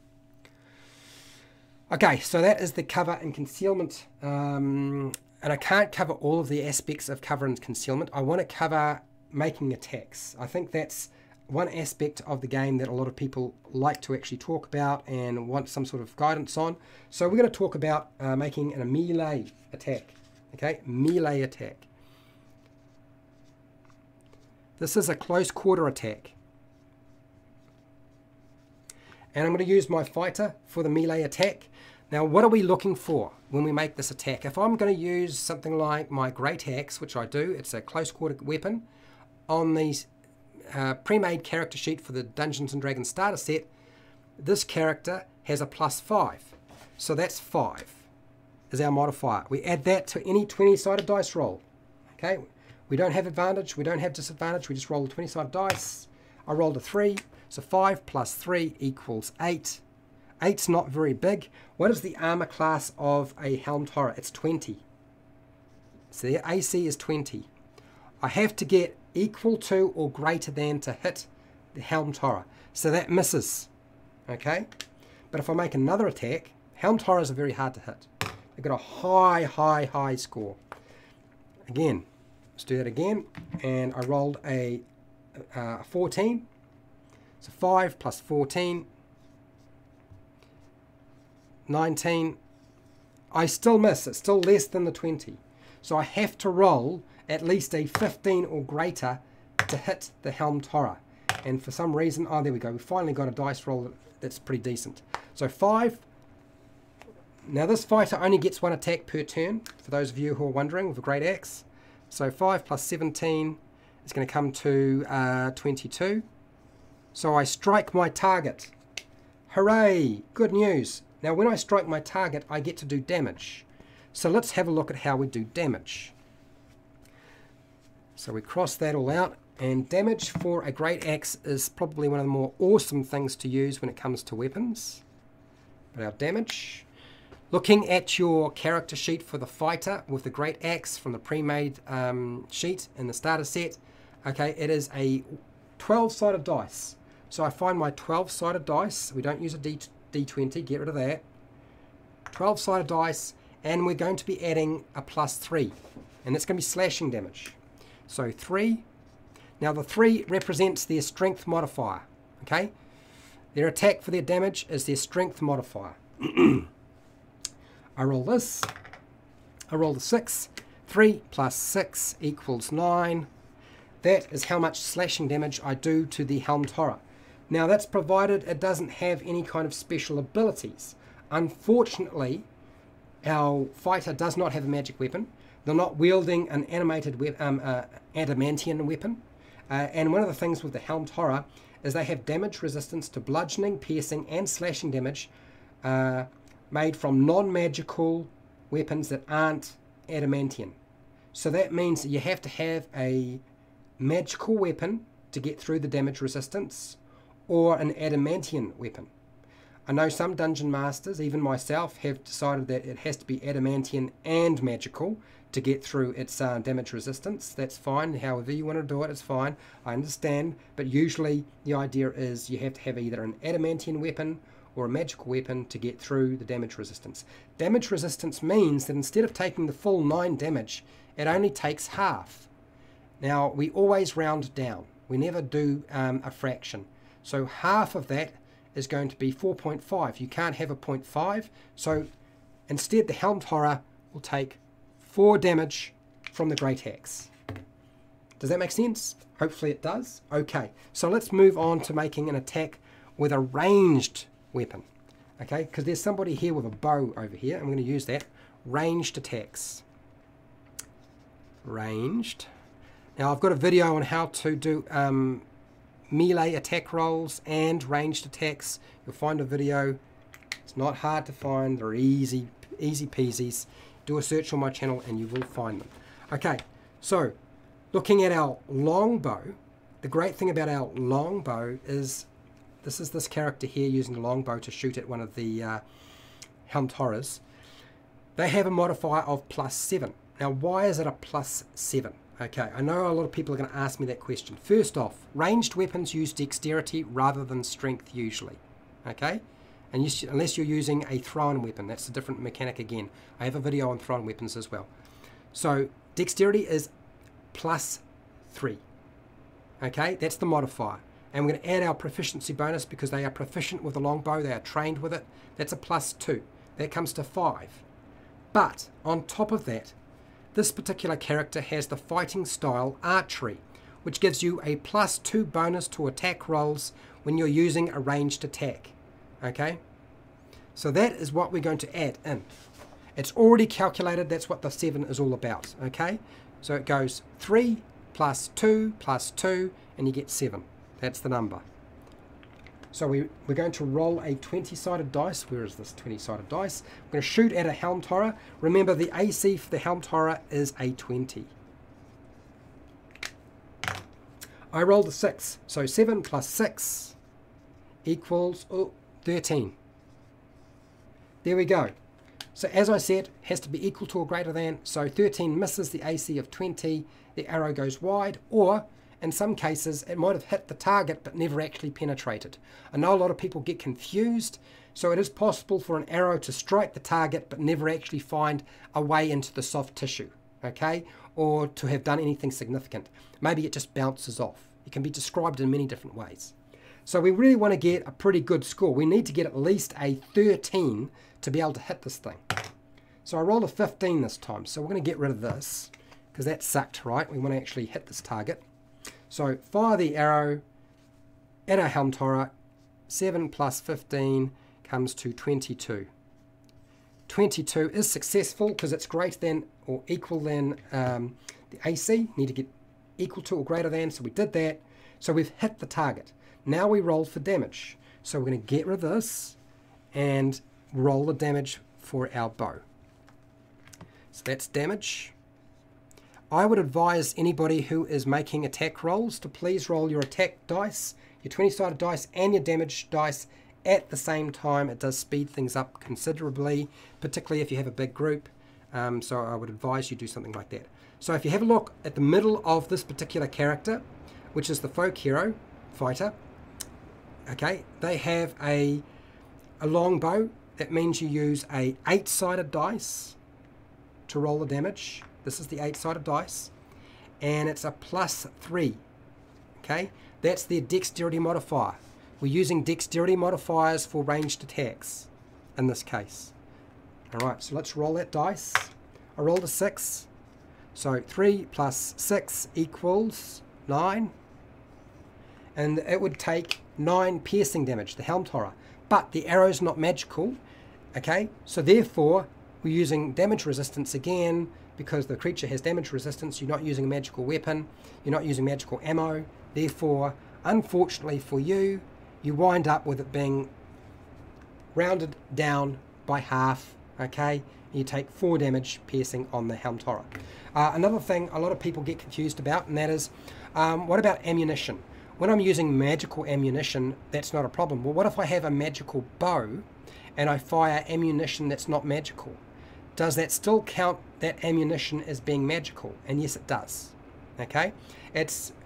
Okay, so that is the cover and concealment. And I can't cover all of the aspects of cover and concealment. I want to cover making attacks. I think that's one aspect of the game that a lot of people like to actually talk about and want some sort of guidance on. So we're going to talk about making a melee attack. Okay, melee attack. This is a close quarter attack. And I'm going to use my fighter for the melee attack. Now, what are we looking for when we make this attack? If I'm going to use something like my great axe, which I do, it's a close quarter weapon, on the pre-made character sheet for the Dungeons and Dragons starter set, this character has a +5. So that's 5 is our modifier. We add that to any 20-sided dice roll. Okay, we don't have advantage, we don't have disadvantage, we just roll the 20-sided dice. I rolled a 3. So 5 plus 3 equals 8. 8's not very big. What is the armor class of a helmed horror? It's 20. So the AC is 20. I have to get equal to or greater than to hit the helmed horror. So that misses. Okay? But if I make another attack, helmed horrors are very hard to hit. They've got a high score. Again, let's do that again. And I rolled a 14. So 5 plus 14, 19. I still miss. It's still less than the 20. So I have to roll at least a 15 or greater to hit the helmed horror. And for some reason, oh, there we go. We finally got a dice roll that's pretty decent. So 5. Now this fighter only gets 1 attack per turn, for those of you who are wondering, with a great axe. So 5 plus 17 is going to come to 22. So I strike my target. Hooray! Good news. Now when I strike my target, I get to do damage. So let's have a look at how we do damage. So we cross that all out. And damage for a great axe is probably one of the more awesome things to use when it comes to weapons. But our damage. Looking at your character sheet for the fighter with the great axe from the pre-made sheet in the starter set. Okay, it is a 12-sided dice. So I find my 12-sided dice. We don't use a D20, get rid of that. 12-sided dice, and we're going to be adding a +3. And that's going to be slashing damage. So 3. Now the 3 represents their strength modifier. Okay? Their attack for their damage is their strength modifier. I roll this. I roll the 6. 3 plus 6 equals 9. That is how much slashing damage I do to the helmed horror. Now that's provided it doesn't have any kind of special abilities. Unfortunately, our fighter does not have a magic weapon. They're not wielding an animated adamantium weapon. And one of the things with the helmed horror is they have damage resistance to bludgeoning, piercing, and slashing damage made from non-magical weapons that aren't adamantium. So that means that you have to have a magical weapon to get through the damage resistance, or an adamantium weapon. I know some dungeon masters, even myself, have decided that it has to be adamantium and magical to get through its damage resistance. That's fine. However you want to do it, it's fine. I understand. But usually the idea is you have to have either an adamantium weapon or a magical weapon to get through the damage resistance. Damage resistance means that instead of taking the full 9 damage, it only takes half. Now, we always round down. We never do a fraction. So half of that is going to be 4.5. You can't have a 0.5. So instead, the Helmed Horror will take 4 damage from the Great Axe. Does that make sense? Hopefully it does. Okay, so let's move on to making an attack with a ranged weapon. Okay, because there's somebody here with a bow over here. I'm going to use that. Ranged attacks. Ranged. Now I've got a video on how to do melee attack rolls and ranged attacks. You'll find a video. It's not hard to find. They're easy peasies. Do a search on my channel and you will find them. Okay, so looking at our longbow, the great thing about our longbow is this character here using the longbow to shoot at one of the Helmed Horrors. They have a modifier of +7. Now, why is it a +7? Okay, I know a lot of people are going to ask me that question. First off, ranged weapons use dexterity rather than strength usually. Okay, and unless you're using a thrown weapon, that's a different mechanic again. I have a video on thrown weapons as well. So dexterity is +3. Okay, that's the modifier. And we're going to add our proficiency bonus because they are proficient with the longbow, they are trained with it. That's a +2. That comes to 5. But on top of that, this particular character has the fighting style archery, which gives you a +2 bonus to attack rolls when you're using a ranged attack. Okay, so that is what we're going to add in. It's already calculated. That's what the 7 is all about. Okay, so it goes 3 + 2 + 2 and you get 7. That's the number. So we're going to roll a 20-sided dice. Where is this 20-sided dice? We're going to shoot at a Helmed Horror. Remember, the AC for the Helmed Horror is a 20. I rolled a 6. So 7 + 6 equals 13. There we go. So as I said, it has to be equal to or greater than. So 13 misses the AC of 20. The arrow goes wide, or in some cases, it might have hit the target but never actually penetrated. I know a lot of people get confused, so it is possible for an arrow to strike the target but never actually find a way into the soft tissue, okay? Or to have done anything significant. Maybe it just bounces off. It can be described in many different ways. So we really want to get a pretty good score. We need to get at least a 13 to be able to hit this thing. So I rolled a 15 this time, so we're going to get rid of this because that sucked, right? We want to actually hit this target. So fire the arrow at our Helmed Horror. 7 + 15 comes to 22. 22 is successful because it's greater than or equal than the AC. Need to get equal to or greater than, so we did that. So we've hit the target. Now we roll for damage. So we're going to get rid of this and roll the damage for our bow. So that's damage. I would advise anybody who is making attack rolls to please roll your attack dice, your 20-sided dice and your damage dice at the same time. It does speed things up considerably, particularly if you have a big group. So I would advise you do something like that. So if you have a look at the middle of this particular character, which is the folk hero fighter, okay, they have a longbow. That means you use a 8-sided dice to roll the damage. This is the 8-sided dice, and it's a +3. Okay, that's their dexterity modifier. We're using dexterity modifiers for ranged attacks in this case. All right, so let's roll that dice. I rolled a 6, so 3 + 6 equals 9, and it would take 9 piercing damage, the Helmed Horror. But the arrow's not magical, okay? So therefore, we're using damage resistance again. Because the creature has damage resistance, you're not using a magical weapon, you're not using magical ammo. Therefore, unfortunately for you, you wind up with it being rounded down by half, okay? You take 4 damage piercing on the Helm Torah. Another thing a lot of people get confused about, and that is, what about ammunition? When I'm using magical ammunition, that's not a problem. Well, what if I have a magical bow and I fire ammunition that's not magical? Does that still count that ammunition as being magical? And yes, it does. Okay?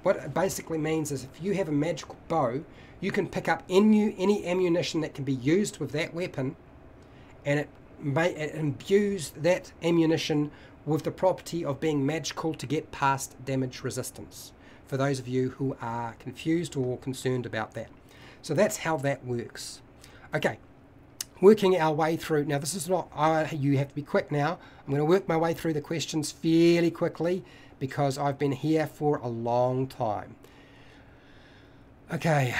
What it basically means is if you have a magical bow, you can pick up any ammunition that can be used with that weapon, and it imbues that ammunition with the property of being magical to get past damage resistance, for those of you who are confused or concerned about that. So that's how that works. Okay, working our way through. Now this is not, you have to be quick now. I'm going to work my way through the questions fairly quickly because I've been here for a long time. Okay,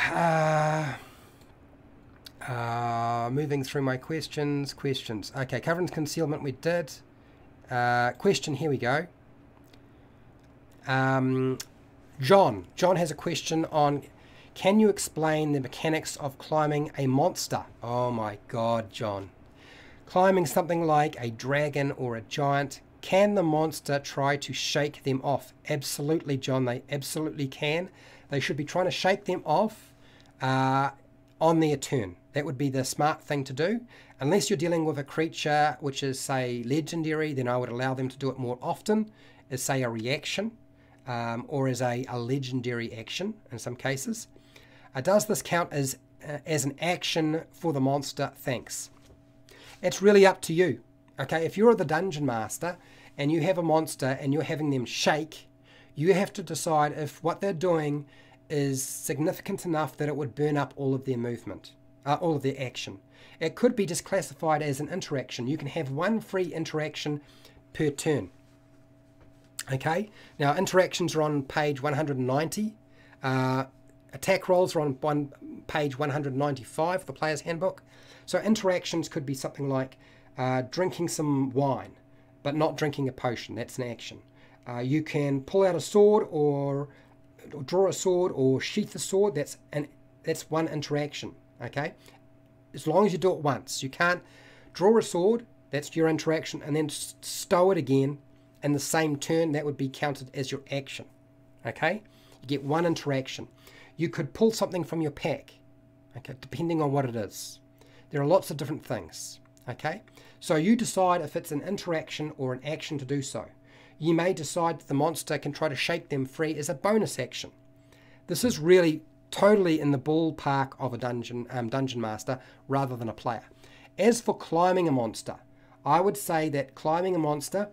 moving through my questions. Okay, cover and concealment we did. Question, here we go. John has a question on, can you explain the mechanics of climbing a monster? Oh my God, John. Climbing something like a dragon or a giant, can the monster try to shake them off? Absolutely, John, they absolutely can. They should be trying to shake them off on their turn. That would be the smart thing to do. Unless you're dealing with a creature which is, say, legendary, then I would allow them to do it more often as, say, a reaction or as a legendary action in some cases. Does this count as an action for the monster? Thanks. It's really up to you. Okay, if you're the dungeon master and you have a monster and you're having them shake, you have to decide if what they're doing is significant enough that it would burn up all of their movement, all of their action. It could be just classified as an interaction. You can have 1 free interaction per turn. Okay, now interactions are on page 190. Attack rolls are on page 195 of the player's handbook. So interactions could be something like drinking some wine, but not drinking a potion. That's an action. You can pull out a sword or draw a sword or sheath a sword. That's one interaction. Okay, as long as you do it once. You can't draw a sword, that's your interaction, and then stow it again in the same turn. That would be counted as your action. Okay, you get 1 interaction. You could pull something from your pack, okay, depending on what it is. There are lots of different things. Okay, so you decide if it's an interaction or an action to do so. You may decide that the monster can try to shake them free as a bonus action. This is really totally in the ballpark of a dungeon master rather than a player. As for climbing a monster, I would say that climbing a monster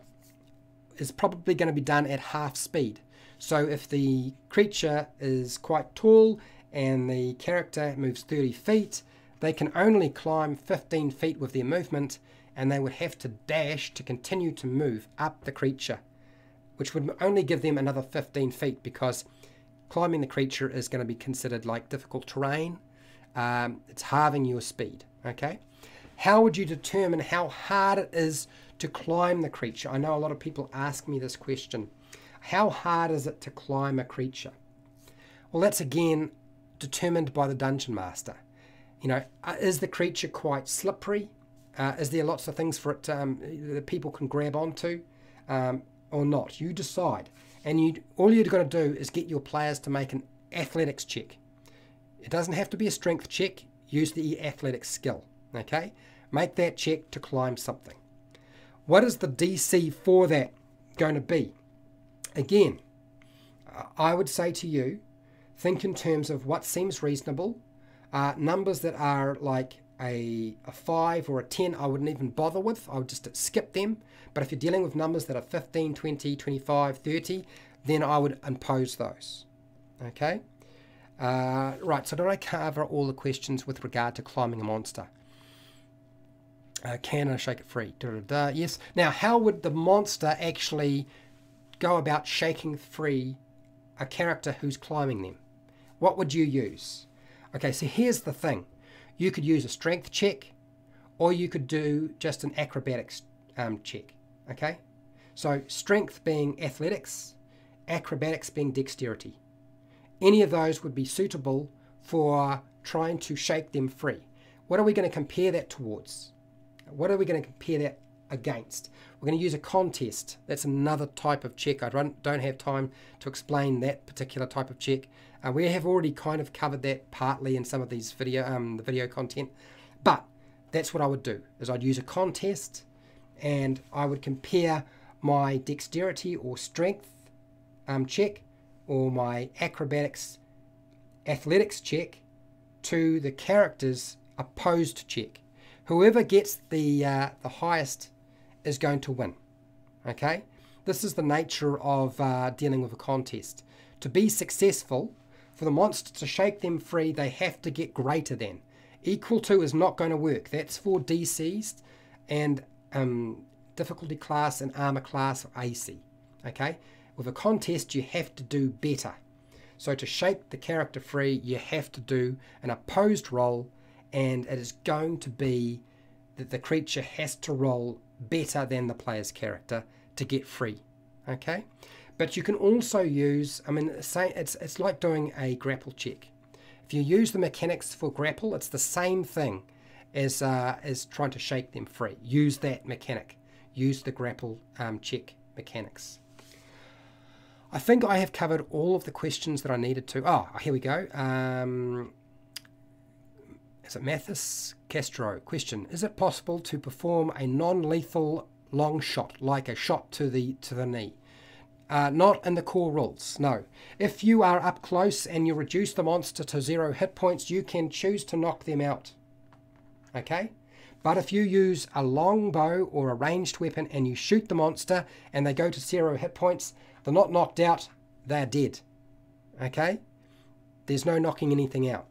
is probably going to be done at half speed. So if the creature is quite tall and the character moves 30 feet, they can only climb 15 feet with their movement, and they would have to dash to continue to move up the creature, which would only give them another 15 feet because climbing the creature is going to be considered like difficult terrain. It's halving your speed. Okay, how would you determine how hard it is to climb the creature? I know a lot of people ask me this question. How hard is it to climb a creature? Well, that's again determined by the dungeon master. You know, is the creature quite slippery? Is there lots of things for it that people can grab onto or not? You decide. And all you're going to do is get your players to make an athletics check. It doesn't have to be a strength check. Use the athletics skill. Okay? Make that check to climb something. What is the DC for that going to be? Again, I would say to you, think in terms of what seems reasonable. Numbers that are like a 5 or a 10, I wouldn't even bother with. I would just skip them. But if you're dealing with numbers that are 15, 20, 25, 30, then I would impose those. Okay? Right, so did I cover all the questions with regard to climbing a monster? Can I shake it free? Yes. Now, how would the monster actually go about shaking free a character who's climbing them? What would you use? Okay, so here's the thing. You could use a strength check, or you could do just an acrobatics check. Okay, so strength being athletics, acrobatics being dexterity. Any of those would be suitable for trying to shake them free. What are we going to compare that towards? What are we going to compare that against. We're going to use a contest. That's another type of check. I don't have time to explain that particular type of check. We have already kind of covered that partly in some of these the video content, but that's what I would do, is I'd use a contest and I would compare my dexterity or strength check or my athletics check to the character's opposed check. Whoever gets the highest is going to win. Okay, this is the nature of dealing with a contest. To be successful, for the monster to shake them free, they have to get greater than. Equal to is not going to work. That's for DCs and difficulty class and armor class or AC. Okay, with a contest you have to do better. So to shake the character free, you have to do an opposed roll, and it is going to be that the creature has to roll better than the player's character to get free. Okay, but you can also use, I mean, say it's like doing a grapple check. If you use the mechanics for grapple, it's the same thing as trying to shake them free. Use that mechanic. Use the grapple check mechanics. I think I have covered all of the questions that I needed to. Oh, here we go. Is it Mathis Castro? Question: is it possible to perform a non-lethal long shot, like a shot to the knee? Not in the core rules, no. If you are up close and you reduce the monster to 0 hit points, you can choose to knock them out. Okay? But if you use a long bow or a ranged weapon and you shoot the monster and they go to 0 hit points, they're not knocked out, they're dead. Okay? There's no knocking anything out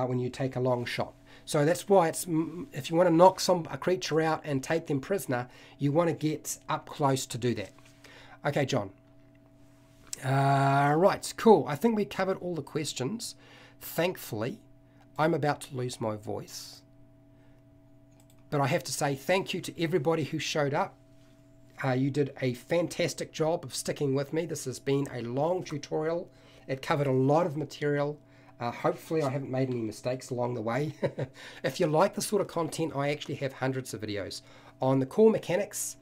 when you take a long shot. So that's why it's, if you want to knock a creature out and take them prisoner, you want to get up close to do that. Okay, John. Right, cool. I think we covered all the questions. Thankfully, I'm about to lose my voice. But I have to say thank you to everybody who showed up. You did a fantastic job of sticking with me. This has been a long tutorial. It covered a lot of material. Hopefully I haven't made any mistakes along the way. If you like this sort of content, I actually have hundreds of videos on the core mechanics,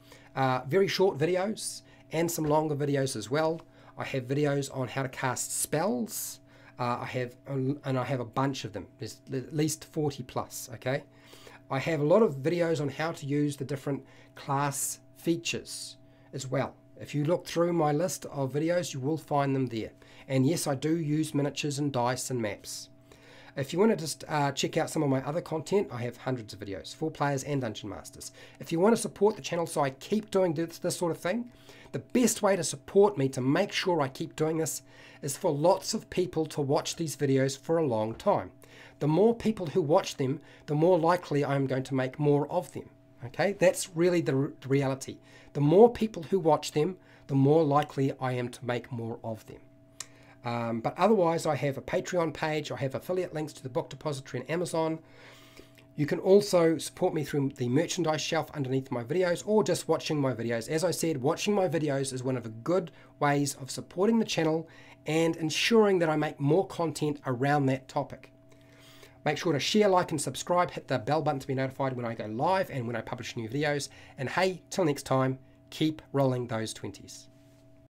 very short videos, and some longer videos as well. I have videos on how to cast spells. I have a bunch of them. There's at least 40 plus. Okay, I have a lot of videos on how to use the different class features as well. If you look through my list of videos, you will find them there. And yes, I do use miniatures and dice and maps. If you want to just check out some of my other content, I have hundreds of videos for players and dungeon masters. If you want to support the channel so I keep doing this sort of thing, the best way to support me to make sure I keep doing this is for lots of people to watch these videos for a long time. The more people who watch them, the more likely I'm going to make more of them. Okay, that's really the reality. The more people who watch them, the more likely I am to make more of them. But otherwise, I have a Patreon page. I have affiliate links to the book depository and Amazon. You can also support me through the merchandise shelf underneath my videos or just watching my videos. As I said, watching my videos is one of the good ways of supporting the channel and ensuring that I make more content around that topic. Make sure to share, like, and subscribe. Hit the bell button to be notified when I go live and when I publish new videos. And hey, till next time, keep rolling those 20s.